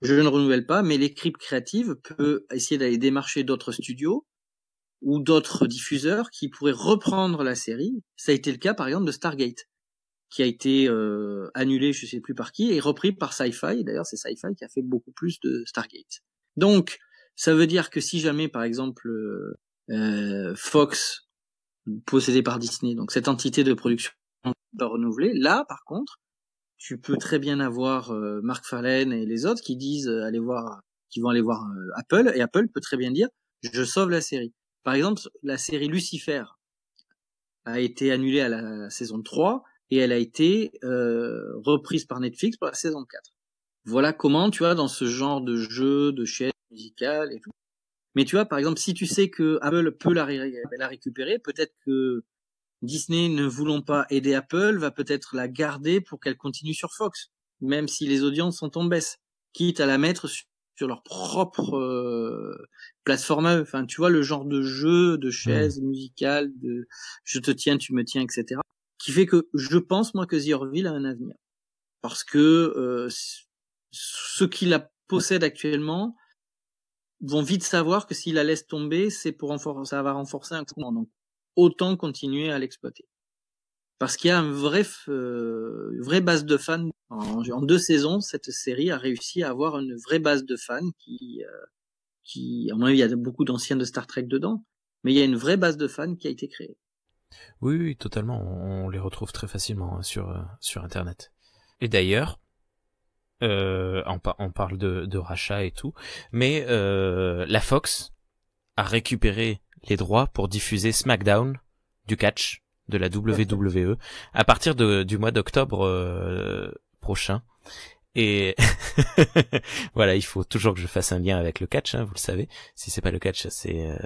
je ne renouvelle pas, mais l'équipe créative peut essayer d'aller démarcher d'autres studios ou d'autres diffuseurs qui pourraient reprendre la série. Ça a été le cas, par exemple, de Stargate, qui a été annulé, je sais plus par qui, et repris par Sci-Fi. D'ailleurs, c'est Sci-Fi qui a fait beaucoup plus de Stargate. Donc, ça veut dire que si jamais, par exemple, Fox, possédé par Disney, donc cette entité de production pas renouvelée, là, par contre, tu peux très bien avoir Mark Farlane et les autres qui disent qui vont aller voir Apple, et Apple peut très bien dire je sauve la série. Par exemple, la série Lucifer a été annulée à la saison 3 et elle a été reprise par Netflix pour la saison 4. Voilà comment, tu vois, dans ce genre de jeu, de chaîne musicale et tout. Mais tu vois, par exemple, si tu sais que Apple peut la récupérer, peut-être que Disney, ne voulant pas aider Apple, va peut-être la garder pour qu'elle continue sur Fox, même si les audiences sont en baisse, quitte à la mettre sur leur propre plateforme à eux. Enfin, tu vois, le genre de jeu, de chaise musicale, de je te tiens, tu me tiens, etc., qui fait que je pense, moi, que The Orville a un avenir. Parce que ceux qui la possèdent actuellement vont vite savoir que s'ils la laissent tomber, ça va renforcer un coup. Donc, autant continuer à l'exploiter. Parce qu'il y a une vraie base de fans. En 2 saisons, cette série a réussi à avoir une vraie base de fans qui, à mon avis, il y a beaucoup d'anciens de Star Trek dedans, mais il y a une vraie base de fans qui a été créée. Oui, totalement. On les retrouve très facilement sur Internet. Et d'ailleurs, on parle de rachat et tout, mais la Fox a récupéré les droits pour diffuser SmackDown du catch de la WWE à partir du mois d'octobre prochain. Et voilà, il faut toujours que je fasse un lien avec le catch, hein, vous le savez. Si c'est pas le catch, c'est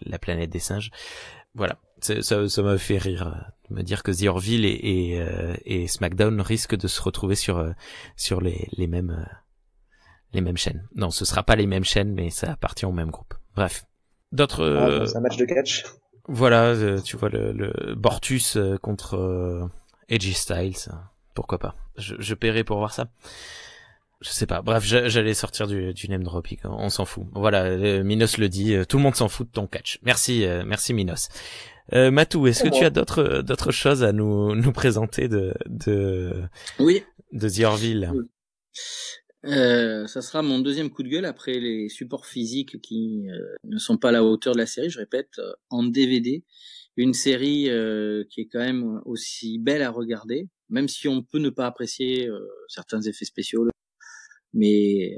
la planète des singes. Voilà, ça m'a fait rire de me dire que The Orville et SmackDown risquent de se retrouver sur les mêmes chaînes. Non, ce sera pas les mêmes chaînes, mais ça appartient au même groupe. Bref. D'autres. C'est un match de catch. Voilà, tu vois le Bortus contre AJ Styles. Pourquoi pas? Je paierai pour voir ça. Je sais pas. Bref, j'allais sortir du name dropping. On s'en fout. Voilà, Minos le dit. Tout le monde s'en fout de ton catch. Merci Minos. Matou, est-ce que tu as d'autres choses à nous présenter Oui. de The Orville? Oui. Ça sera mon deuxième coup de gueule après les supports physiques qui ne sont pas à la hauteur de la série. Je répète, en DVD, une série qui est quand même aussi belle à regarder, même si on peut ne pas apprécier certains effets spéciaux, mais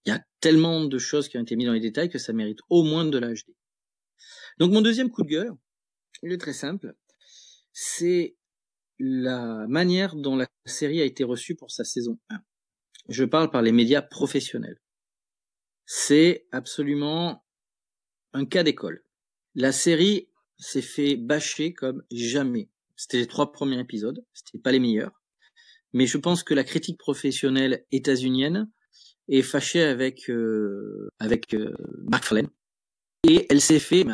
il y a tellement de choses qui ont été mises dans les détails que ça mérite au moins de la HD. Donc mon deuxième coup de gueule, il est très simple, c'est la manière dont la série a été reçue pour sa saison 1. Je parle par les médias professionnels. C'est absolument un cas d'école. La série s'est fait bâcher comme jamais. C'était les 3 premiers épisodes, c'était pas les meilleurs. Mais je pense que la critique professionnelle états-unienne est fâchée avec Mark Farlane. Et elle s'est fait,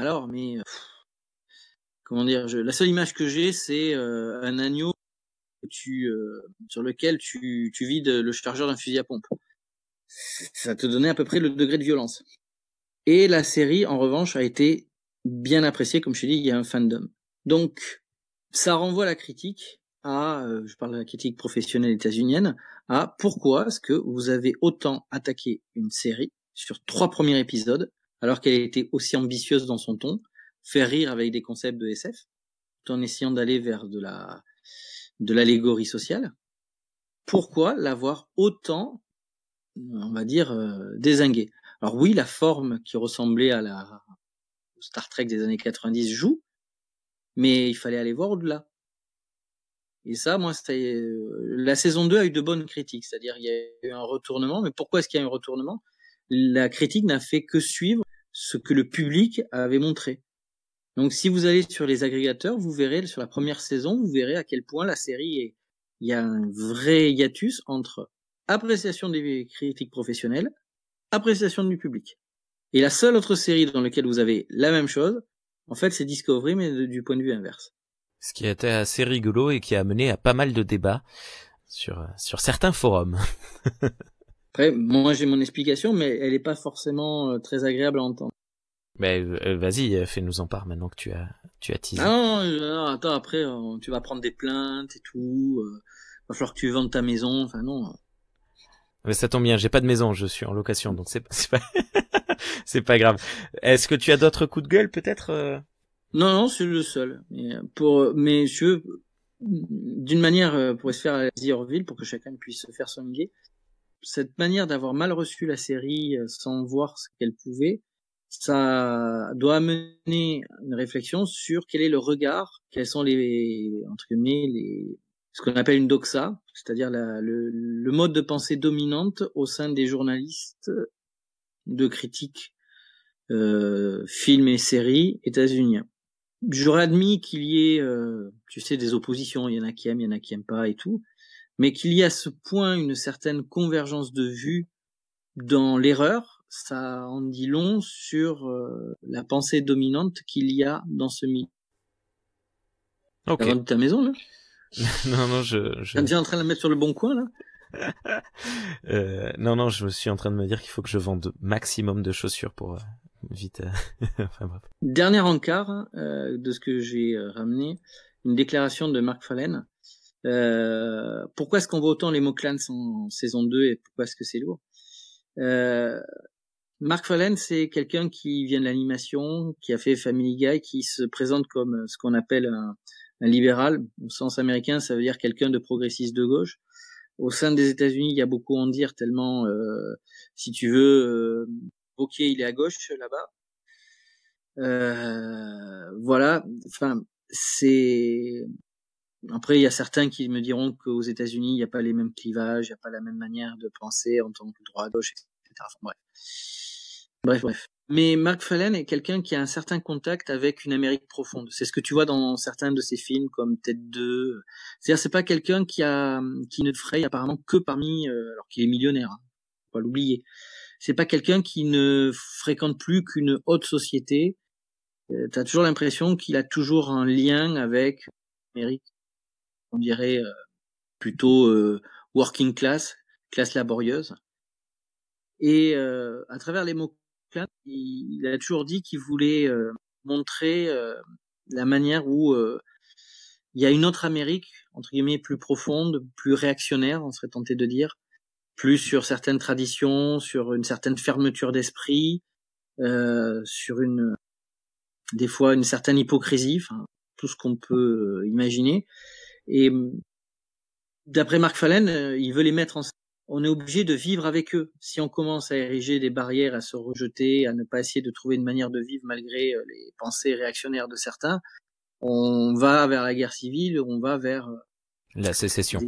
comment dire, la seule image que j'ai, c'est un agneau sur lequel tu vides le chargeur d'un fusil à pompe. Ça te donnait à peu près le degré de violence. Et la série, en revanche, a été bien appréciée. Comme je te dis, il y a un fandom. Donc, ça renvoie la critique je parle de la critique professionnelle états-unienne, à pourquoi est-ce que vous avez autant attaqué une série sur 3 premiers épisodes, alors qu'elle était aussi ambitieuse dans son ton, faire rire avec des concepts de SF, tout en essayant d'aller vers de l'allégorie sociale. Pourquoi l'avoir autant, on va dire, dézingué? Alors oui, la forme qui ressemblait à la Star Trek des années 90 joue, mais il fallait aller voir au-delà. Et ça, moi, la saison 2 a eu de bonnes critiques, c'est-à-dire il y a eu un retournement, mais pourquoi est-ce qu'il y a eu un retournement? La critique n'a fait que suivre ce que le public avait montré. Donc si vous allez sur les agrégateurs, vous verrez, sur la première saison, vous verrez à quel point la série il y a un vrai hiatus entre appréciation des critiques professionnelles, appréciation du public. Et la seule autre série dans laquelle vous avez la même chose, en fait, c'est Discovery, mais du point de vue inverse. Ce qui a été assez rigolo et qui a mené à pas mal de débats sur certains forums. Après, moi j'ai mon explication, mais elle n'est pas forcément très agréable à entendre. Mais vas-y, fais-nous en part maintenant que tu as teasé. Non, attends, après tu vas prendre des plaintes et tout. Va falloir que tu vendes ta maison. Enfin non. Mais ça tombe bien, j'ai pas de maison, je suis en location, donc c'est pas c'est pas grave. Est-ce que tu as d'autres coups de gueule peut-être Non, c'est le seul. Mais d'une manière pour se faire à Orville, pour que chacun puisse se faire son idée. Cette manière d'avoir mal reçu la série sans voir ce qu'elle pouvait, ça doit amener une réflexion sur quel est le regard, quels sont entre guillemets ce qu'on appelle une doxa, c'est-à-dire le mode de pensée dominante au sein des journalistes de critique films et séries états-uniens. J'aurais admis qu'il y ait, des oppositions, il y en a qui aiment, il y en a qui aiment pas et tout, mais qu'il y ait à ce point une certaine convergence de vues dans l'erreur, ça en dit long sur la pensée dominante qu'il y a dans ce milieu. Ok. T'as vendu ta maison, là? Non, T'es déjà en train de la mettre sur le bon coin, là? Non, je me suis en train de me dire qu'il faut que je vende maximum de chaussures pour vite. Enfin bref. Dernier encart de ce que j'ai ramené, une déclaration de Mark Fallen. Pourquoi est-ce qu'on voit autant les Moclans en saison 2 et pourquoi est-ce que c'est lourd? Mark Fallen, c'est quelqu'un qui vient de l'animation, qui a fait Family Guy, qui se présente comme ce qu'on appelle un libéral. Au sens américain, ça veut dire quelqu'un de progressiste de gauche. Au sein des États-Unis, il y a beaucoup à en dire tellement, si tu veux, Wauquiez, il est à gauche là-bas. Voilà. Enfin, c'est. Après, il y a certains qui me diront qu'aux États-Unis, il n'y a pas les mêmes clivages, il n'y a pas la même manière de penser en tant que droit à gauche, etc. Enfin, bref. Mais Mark Fallen est quelqu'un qui a un certain contact avec une Amérique profonde. C'est ce que tu vois dans certains de ses films, comme Tête 2. C'est-à-dire, c'est pas quelqu'un qui ne fraye apparemment que parmi, alors qu'il est millionnaire, hein, faut pas l'oublier. C'est pas quelqu'un qui ne fréquente plus qu'une haute société. T'as toujours l'impression qu'il a toujours un lien avec l'Amérique, on dirait plutôt working class laborieuse. Et à travers les mots clés, il a toujours dit qu'il voulait montrer la manière où il y a une autre Amérique, entre guillemets, plus profonde, plus réactionnaire, on serait tenté de dire, plus sur certaines traditions, sur une certaine fermeture d'esprit, sur des fois une certaine hypocrisie, enfin tout ce qu'on peut imaginer. Et d'après Mark Fallen, il veut les mettre en scène. On est obligé de vivre avec eux. Si on commence à ériger des barrières, à se rejeter, à ne pas essayer de trouver une manière de vivre malgré les pensées réactionnaires de certains, on va vers la guerre civile, on va vers la sécession.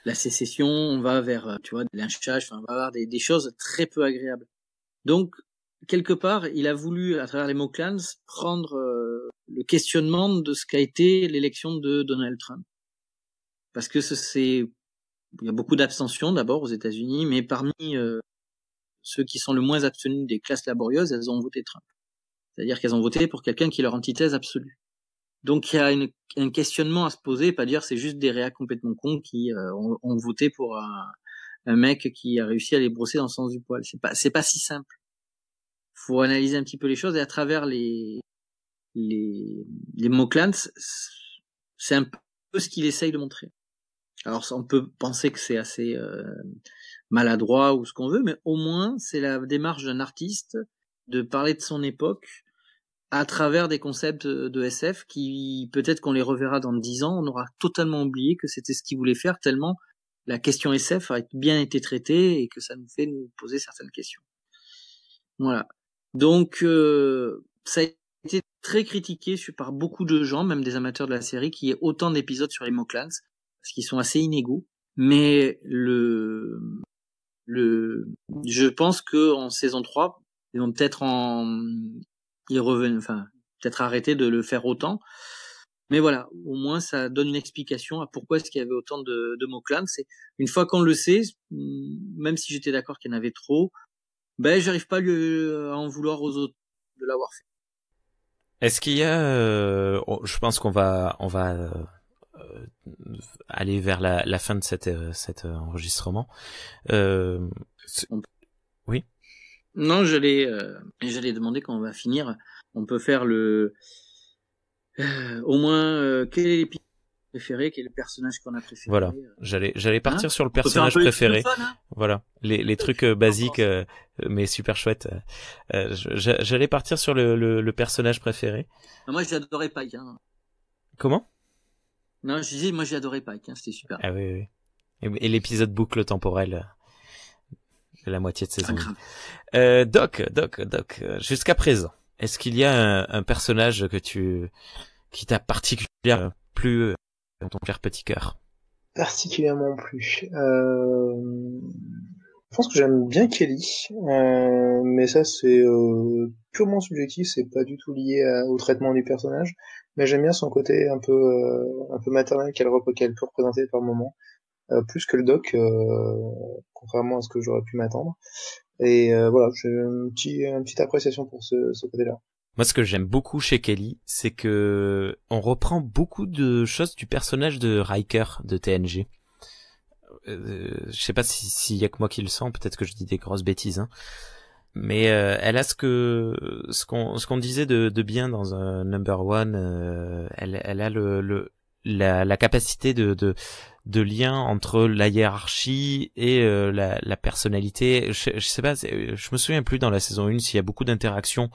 La sécession, on va vers, tu vois, des lynchages, enfin, on va avoir des choses très peu agréables. Donc, quelque part, il a voulu, à travers les Moclans, prendre le questionnement de ce qu'a été l'élection de Donald Trump. Parce que il y a beaucoup d'abstention d'abord aux États-Unis, mais parmi ceux qui sont le moins abstenus des classes laborieuses, elles ont voté Trump. C'est-à-dire qu'elles ont voté pour quelqu'un qui est leur antithèse absolue. Donc il y a un questionnement à se poser, pas dire c'est juste des réas complètement cons qui ont voté pour un mec qui a réussi à les brosser dans le sens du poil. C'est pas si simple. Faut analyser un petit peu les choses et à travers les Moclans, c'est un peu ce qu'il essaye de montrer. Alors on peut penser que c'est assez maladroit ou ce qu'on veut, mais au moins c'est la démarche d'un artiste de parler de son époque à travers des concepts de SF qui, peut-être qu'on les reverra dans 10 ans, on aura totalement oublié que c'était ce qu'il voulait faire, tellement la question SF a bien été traitée et que ça nous fait nous poser certaines questions. Voilà. Donc ça a été très critiqué par beaucoup de gens, même des amateurs de la série, qu'il y ait autant d'épisodes sur les Moclans, parce qu'ils sont assez inégaux. Mais je pense que en saison 3, ils vont peut-être peut-être arrêter de le faire autant. Mais voilà, au moins ça donne une explication à pourquoi est-ce qu'il y avait autant de mots clans. C'est une fois qu'on le sait, même si j'étais d'accord qu'il y en avait trop, ben j'arrive pas à en vouloir aux autres de l'avoir fait. Est-ce qu'il y a, je pense qu'on va aller vers la fin de cet enregistrement. Oui. Non, j'allais demander quand on va finir. On peut faire au moins quel est l'épisode préféré, quel est le personnage qu'on a préféré. Voilà, j'allais partir sur le personnage préféré. Fun, hein, voilà, les trucs basiques mais super chouettes. J'allais partir sur le personnage préféré. Moi j'ai adoré Pike. Hein. Comment? Non, je disais moi j'ai adoré Pike, hein, c'était super. Ah oui. Et l'épisode boucle temporelle de la moitié de saison. Doc, jusqu'à présent, est-ce qu'il y a un personnage qui t'a particulièrement plu dans ton cher petit cœur? Particulièrement plu. Je pense que j'aime bien Kelly, mais ça c'est purement subjectif, c'est pas du tout lié au traitement du personnage, mais j'aime bien son côté un peu maternel qu'elle peut représenter par moment, plus que le Doc, contrairement à ce que j'aurais pu m'attendre. Et voilà, j'ai une petite appréciation pour ce côté-là. Moi, ce que j'aime beaucoup chez Kelly, c'est que on reprend beaucoup de choses du personnage de Riker de TNG. Je sais pas s'il y a que moi qui le sens, peut-être que je dis des grosses bêtises, hein. Mais elle a ce qu'on disait de bien dans un Number One. Elle a la capacité de lien entre la hiérarchie et la personnalité. Je sais pas, je me souviens plus dans la saison 1 s'il y a beaucoup d'interactions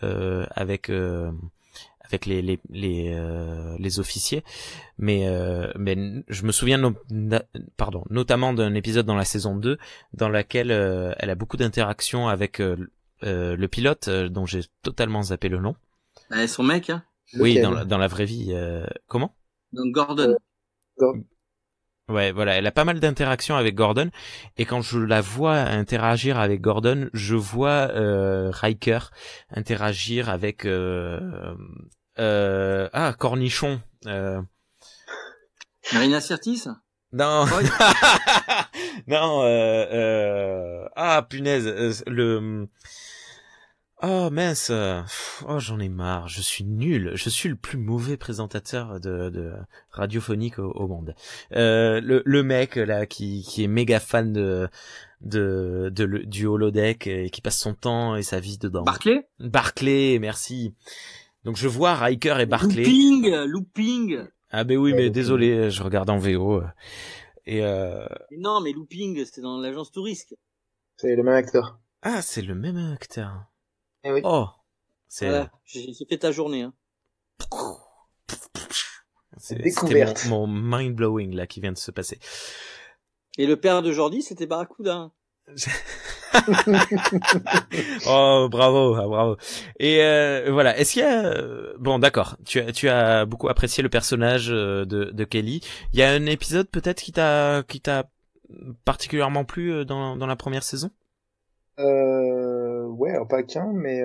avec les officiers, mais je me souviens notamment d'un épisode dans la saison 2 dans laquelle elle a beaucoup d'interactions avec le pilote dont j'ai totalement zappé le nom. Son mec, hein. Oui, dans la vraie vie. Comment? Donc Gordon. Ouais, voilà, elle a pas mal d'interactions avec Gordon, et quand je la vois interagir avec Gordon, je vois Riker interagir avec Cornichon. Marina Sirtis? Non. Non, punaise, oh mince, j'en ai marre, je suis nul, je suis le plus mauvais présentateur de radiophonique au monde. Le mec là qui est méga fan du holodeck et qui passe son temps et sa vie dedans. Barclay, merci. Donc je vois Riker et Barclay. Looping. Ah ben oui, mais désolé, je regarde en VO. Et non, mais Looping, c'était dans l'agence Tourisque. C'est le même acteur. Ah, c'est le même acteur. Eh oui. Oh, voilà, j'ai fait ta journée. Hein. Découverte. Mon mind blowing là qui vient de se passer. Et le père de Jordi, c'était Barracuda. Oh, bravo. Et voilà, est-ce qu'il y a bon, d'accord. Tu as beaucoup apprécié le personnage de Kelly. Il y a un épisode peut-être qui t'a particulièrement plu dans la première saison? Ouais, alors pas qu'un, mais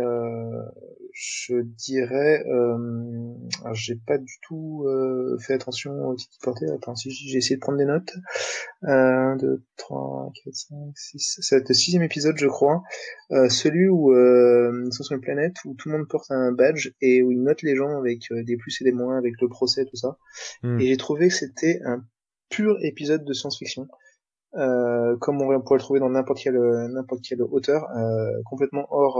je dirais, alors j'ai pas du tout fait attention au titre porté. Attends, si j'ai essayé de prendre des notes. 1, 2, 3, 4, 5, 6, c'est le 6e épisode, je crois. Celui où ils sont sur une planète où tout le monde porte un badge et où ils notent les gens avec des plus et des moins, avec le procès, tout ça. Et j'ai trouvé que c'était un pur épisode de science-fiction. Comme on pourrait le trouver dans n'importe quel auteur, complètement hors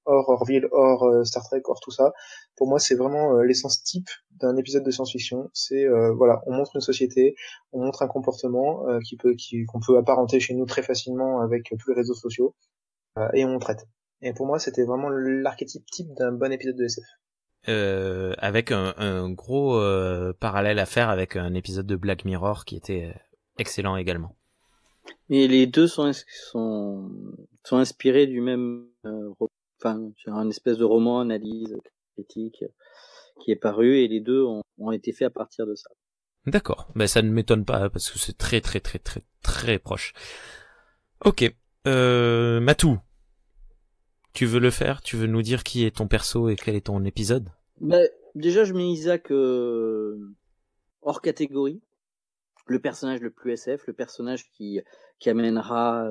Orville, hors Star Trek, hors tout ça. Pour moi, c'est vraiment l'essence type d'un épisode de science-fiction. C'est voilà, on montre une société, on montre un comportement qu'on peut apparenter chez nous très facilement avec tous les réseaux sociaux, et on traite. Et pour moi, c'était vraiment l'archétype type d'un bon épisode de SF. Avec un gros parallèle à faire avec un épisode de Black Mirror qui était excellent également. Et les deux sont inspirés du même sur un espèce de roman, analyse, critique qui est paru, et les deux ont été faits à partir de ça. D'accord, ben ça ne m'étonne pas parce que c'est très très très très très proche. Ok, Matou, tu veux le faire? Tu veux nous dire qui est ton perso et quel est ton épisode? déjà je mets Isaac hors catégorie. Le personnage le plus SF, le personnage qui amènera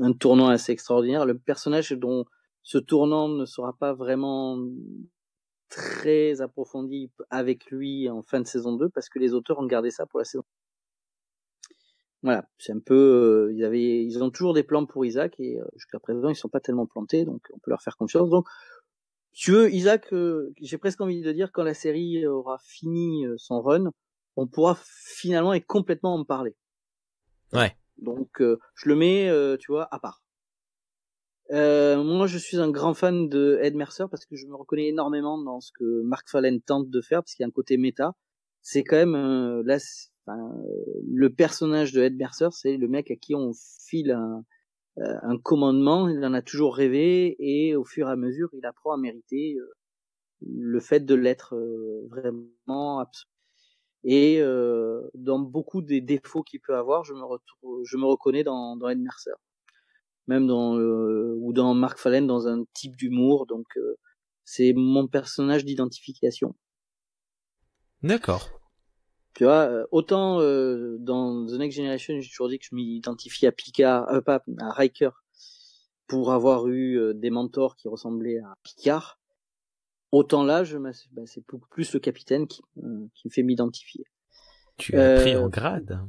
un tournant assez extraordinaire, le personnage dont ce tournant ne sera pas vraiment très approfondi avec lui en fin de saison 2 parce que les auteurs ont gardé ça pour la saison. Voilà, c'est un peu ils ont toujours des plans pour Isaac et jusqu'à présent ils sont pas tellement plantés, donc on peut leur faire confiance. Donc si tu veux, Isaac, j'ai presque envie de dire quand la série aura fini son run, on pourra finalement et complètement en parler. Ouais. Donc je le mets, tu vois, à part. Moi, je suis un grand fan de Ed Mercer parce que je me reconnais énormément dans ce que Mark Fallen tente de faire, parce qu'il y a un côté méta. C'est quand même le personnage de Ed Mercer, c'est le mec à qui on file un commandement. Il en a toujours rêvé et au fur et à mesure, il apprend à mériter le fait de l'être vraiment absolu. Et dans beaucoup des défauts qu'il peut avoir, je me reconnais dans Ed Mercer. Même ou dans Mark Fallen dans un type d'humour, donc c'est mon personnage d'identification. D'accord. Tu vois, autant dans The Next Generation, j'ai toujours dit que je m'identifie à Picard, pas à Riker, pour avoir eu des mentors qui ressemblaient à Picard. Autant là, c'est beaucoup plus le capitaine qui me fait m'identifier. Tu as pris en grade.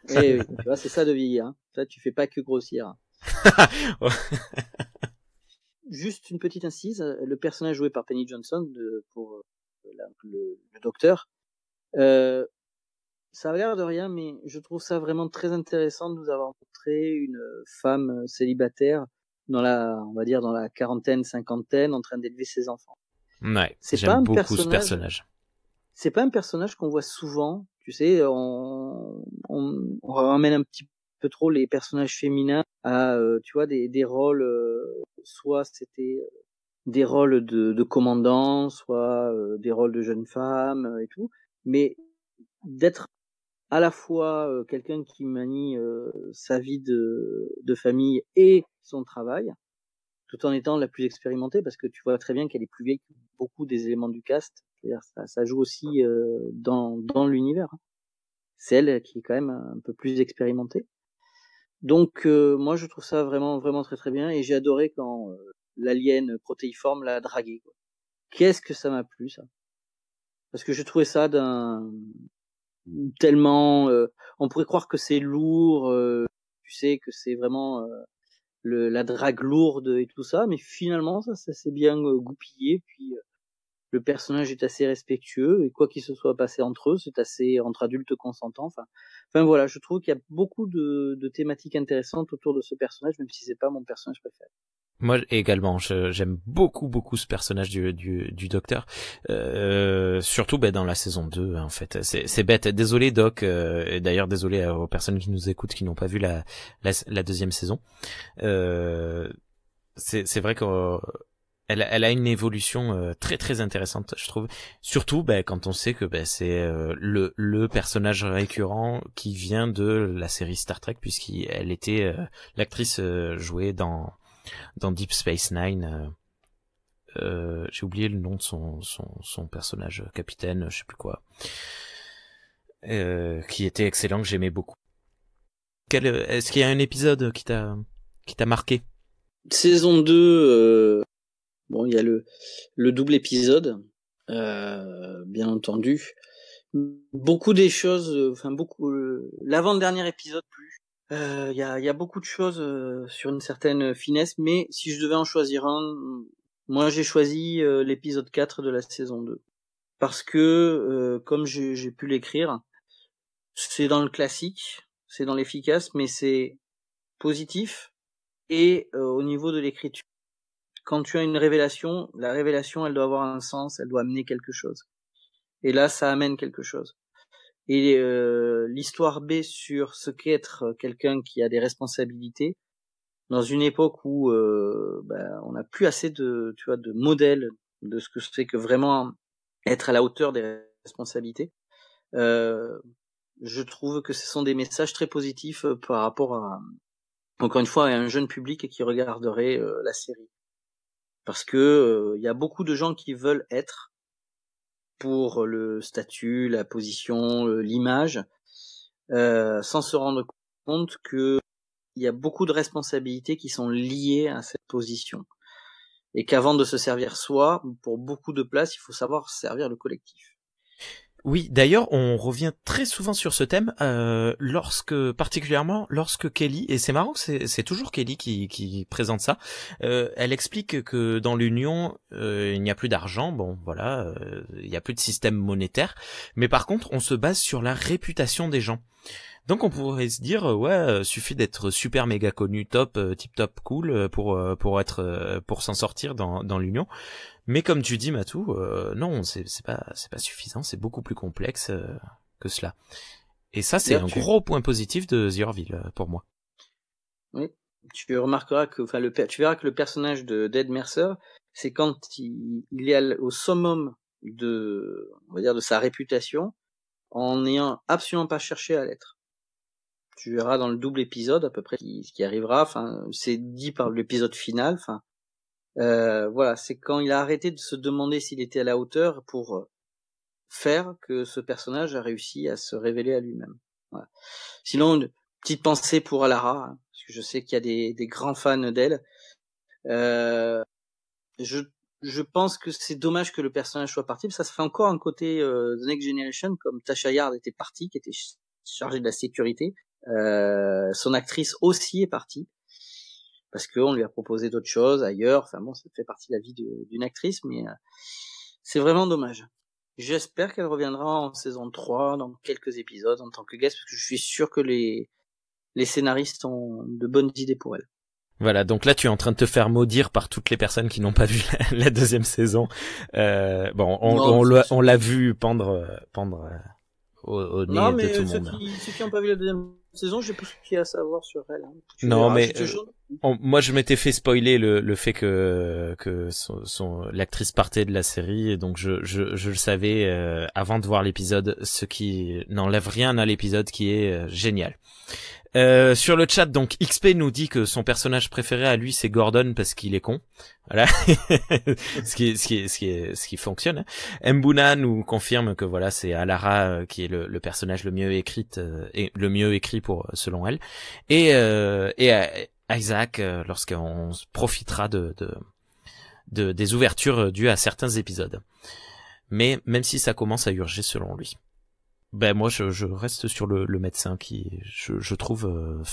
Oui, tu vois, c'est ça de vieillir. Hein. Ça, tu fais pas que grossir. Juste une petite incise, le personnage joué par Penny Johnson pour le docteur, ça a l'air de rien, mais je trouve ça vraiment très intéressant de nous avoir montré une femme célibataire on va dire dans la quarantaine, cinquantaine, en train d'élever ses enfants. Ouais, j'aime beaucoup ce personnage. C'est pas un personnage qu'on voit souvent, tu sais, on ramène un petit peu trop les personnages féminins à, tu vois, des rôles, soit c'était des rôles de commandants, soit des rôles de jeunes femmes et tout, mais d'être à la fois quelqu'un qui manie sa vie de famille et son travail, tout en étant la plus expérimentée, parce que tu vois très bien qu'elle est plus vieille que beaucoup des éléments du cast. C'est-à-dire ça joue aussi dans l'univers. C'est elle qui est quand même un peu plus expérimentée. Donc moi je trouve ça vraiment vraiment très très bien et j'ai adoré quand l'alien protéiforme l'a dragué. Quoi. Qu'est-ce que ça m'a plu ça. Parce que je trouvais ça tellement on pourrait croire que c'est lourd, tu sais que c'est vraiment la drague lourde et tout ça, mais finalement ça s'est bien goupillé, puis le personnage est assez respectueux et quoi qu'il se soit passé entre eux, c'est assez entre adultes consentants. Enfin voilà, je trouve qu'il y a beaucoup de thématiques intéressantes autour de ce personnage, même si c'est pas mon personnage préféré. Moi également, j'aime beaucoup ce personnage du docteur, surtout dans la saison 2 en fait. C'est bête. Désolé Doc, et d'ailleurs désolé aux personnes qui nous écoutent qui n'ont pas vu la deuxième saison. C'est vrai qu'elle a une évolution très très intéressante, je trouve. Surtout quand on sait que c'est le personnage récurrent qui vient de la série Star Trek, puisqu'elle était l'actrice jouée dans Deep Space Nine. J'ai oublié le nom de son personnage, capitaine, je sais plus quoi, qui était excellent, que j'aimais beaucoup. Est-ce qu'il y a un épisode qui t'a marqué? Saison 2, bon, il y a le double épisode, bien entendu. Beaucoup des choses, l'avant-dernier épisode plus. Il y a beaucoup de choses sur une certaine finesse, mais si je devais en choisir un, moi j'ai choisi l'épisode 4 de la saison 2. Parce que, comme j'ai pu l'écrire, c'est dans le classique, c'est dans l'efficace, mais c'est positif, et au niveau de l'écriture. Quand tu as une révélation, la révélation, elle doit avoir un sens, elle doit amener quelque chose. Et là, ça amène quelque chose. Et l'histoire B sur ce qu'est être quelqu'un qui a des responsabilités, dans une époque où on n'a plus assez de modèles de ce que c'est que vraiment être à la hauteur des responsabilités. Je trouve que ce sont des messages très positifs par rapport à, encore une fois, à un jeune public qui regarderait la série. parce que il y a beaucoup de gens qui veulent être pour le statut, la position, l'image, sans se rendre compte que il y a beaucoup de responsabilités qui sont liées à cette position. Et qu'avant de se servir soi, pour beaucoup de places, il faut savoir servir le collectif. Oui, d'ailleurs, on revient très souvent sur ce thème, particulièrement lorsque Kelly, et c'est marrant que c'est toujours Kelly qui présente ça, elle explique que dans l'Union, il n'y a plus d'argent, bon, voilà, il n'y a plus de système monétaire, mais par contre, on se base sur la réputation des gens. Donc on pourrait se dire suffit d'être super méga connu, top, tip top cool pour s'en sortir dans l'Union. Mais comme tu dis Matou, non, c'est pas suffisant, c'est beaucoup plus complexe que cela. Et ça c'est un gros point positif de The Orville pour moi. Oui, tu remarqueras que tu verras que le personnage de Ed Mercer, c'est quand il est au summum de sa réputation en n'ayant absolument pas cherché à l'être. Tu verras dans le double épisode à peu près ce qui arrivera. Enfin, c'est dit par l'épisode final. Enfin, voilà, c'est quand il a arrêté de se demander s'il était à la hauteur pour faire que ce personnage a réussi à se révéler à lui-même. Voilà. Sinon, une petite pensée pour Alara, hein, parce que je sais qu'il y a des grands fans d'elle. Je pense que c'est dommage que le personnage soit parti, parce que ça fait encore un côté The Next Generation, comme Tasha Yard était partie, qui était chargée de la sécurité. Son actrice aussi est partie parce qu'on lui a proposé d'autres choses ailleurs. Enfin bon, ça fait partie de la vie d'une actrice, mais c'est vraiment dommage. J'espère qu'elle reviendra en saison 3 dans quelques épisodes en tant que guest, parce que je suis sûr que les scénaristes ont de bonnes idées pour elle. Voilà, donc là tu es en train de te faire maudire par toutes les personnes qui n'ont pas vu la deuxième saison. Bon, on l'a vu pendre au nez non, de tout le monde. Non, mais ceux qui n'ont pas vu la deuxième saison, j'ai plus ce qu'il y a à savoir sur elle. Hein. Non, mais moi je m'étais fait spoiler le fait que l'actrice partait de la série, et donc je le savais avant de voir l'épisode, ce qui n'enlève rien à l'épisode qui est génial. Sur le chat, donc XP nous dit que son personnage préféré à lui c'est Gordon parce qu'il est con. Voilà, ce qui fonctionne. Mbuna nous confirme que voilà c'est Alara qui est le personnage le mieux écrit pour selon elle. Et Isaac lorsqu'on profitera des ouvertures dues à certains épisodes. Mais même si ça commence à urger selon lui. Ben moi je reste sur le médecin qui je trouve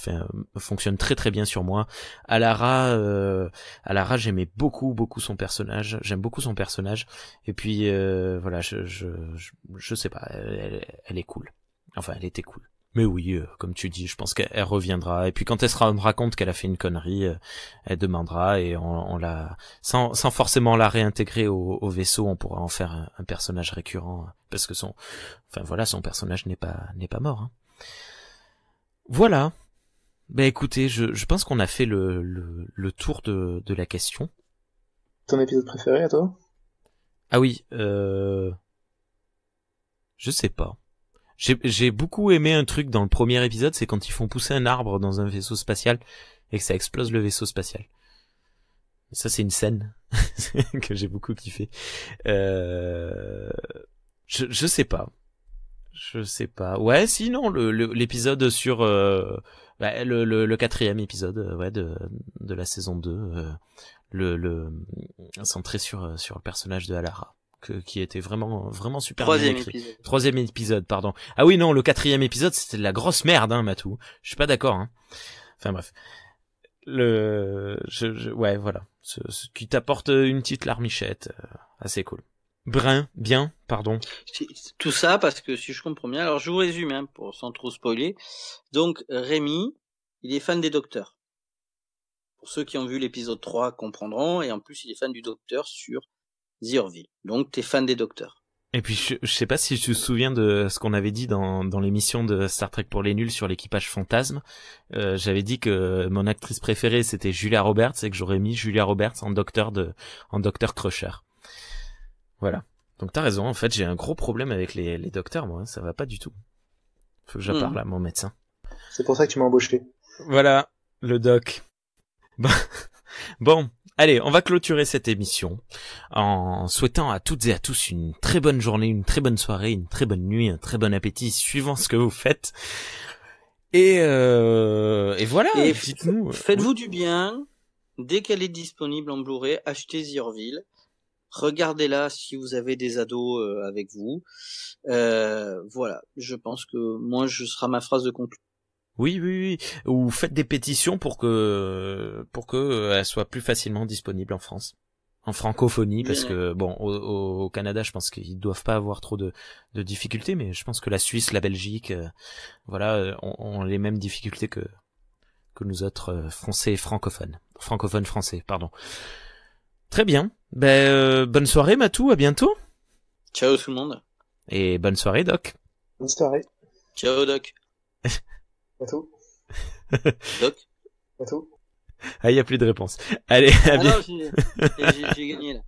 fonctionne très très bien sur moi. Alara j'aimais beaucoup son personnage, j'aime beaucoup son personnage, et puis voilà je sais pas, elle est cool. Enfin elle était cool. Mais oui, comme tu dis, je pense qu'elle reviendra. Et puis quand elle se rendra compte qu'elle a fait une connerie, elle demandera, et on la, sans forcément la réintégrer au vaisseau, on pourra en faire un personnage récurrent, parce que son personnage n'est pas mort. Hein. Voilà. Ben écoutez, je pense qu'on a fait le tour de la question. Ton épisode préféré à toi? Ah oui, je sais pas. J'ai beaucoup aimé un truc dans le premier épisode, c'est quand ils font pousser un arbre dans un vaisseau spatial et que ça explose le vaisseau spatial. Ça c'est une scène que j'ai beaucoup kiffé. Je sais pas. Ouais, sinon l'épisode sur le quatrième épisode de la saison 2, centré sur le personnage de Alara. Qui était vraiment super bien écrit. Troisième épisode, pardon. Ah oui, non, le quatrième épisode, c'était de la grosse merde, hein, Matou. Je suis pas d'accord, hein. Enfin, bref. Ouais, voilà. Ce qui t'apporte une petite larmichette, assez cool. Brun, bien, pardon. Tout ça parce que, si je comprends bien, alors je vous résume, hein, sans trop spoiler. Donc, Rémi, il est fan des Docteurs. Pour ceux qui ont vu l'épisode 3 comprendront, et en plus, il est fan du Docteur sur The Orville. Donc t'es fan des Docteurs. Et puis je sais pas si tu te souviens de ce qu'on avait dit dans l'émission de Star Trek pour les nuls sur l'équipage fantasme. J'avais dit que mon actrice préférée c'était Julia Roberts, et que j'aurais mis Julia Roberts en Docteur Crusher. Voilà. Donc t'as raison, en fait j'ai un gros problème avec les docteurs, moi, hein, ça va pas du tout. Faut que j'en parle à mon médecin. C'est pour ça que tu m'as embauché. Voilà, le doc. Bon, Allez, on va clôturer cette émission en souhaitant à toutes et à tous une très bonne journée, une très bonne soirée, une très bonne nuit, un très bon appétit, suivant ce que vous faites. Et voilà, Et dites-nous. Faites-vous du bien. Dès qu'elle est disponible en Blu-ray, achetez The Orville. Regardez-la si vous avez des ados avec vous. Voilà, je pense que moi, ce sera ma phrase de conclusion. Oui. Ou faites des pétitions pour que elle soit plus facilement disponible en France. En francophonie, parce que bon, au Canada, je pense qu'ils doivent pas avoir trop de difficultés, mais je pense que la Suisse, la Belgique, voilà, ont les mêmes difficultés que nous autres français francophones français, pardon. Très bien. Bonne soirée, Matou, à bientôt. Ciao tout le monde. Et bonne soirée, Doc. Bonne soirée. Ciao, Doc. Matou. Doc. Matou. Ah, il y a plus de réponse. Allez, à non, j'ai gagné là.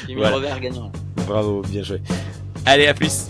J'ai mis le revers gagnant là. Bravo, bien joué. Allez, à plus.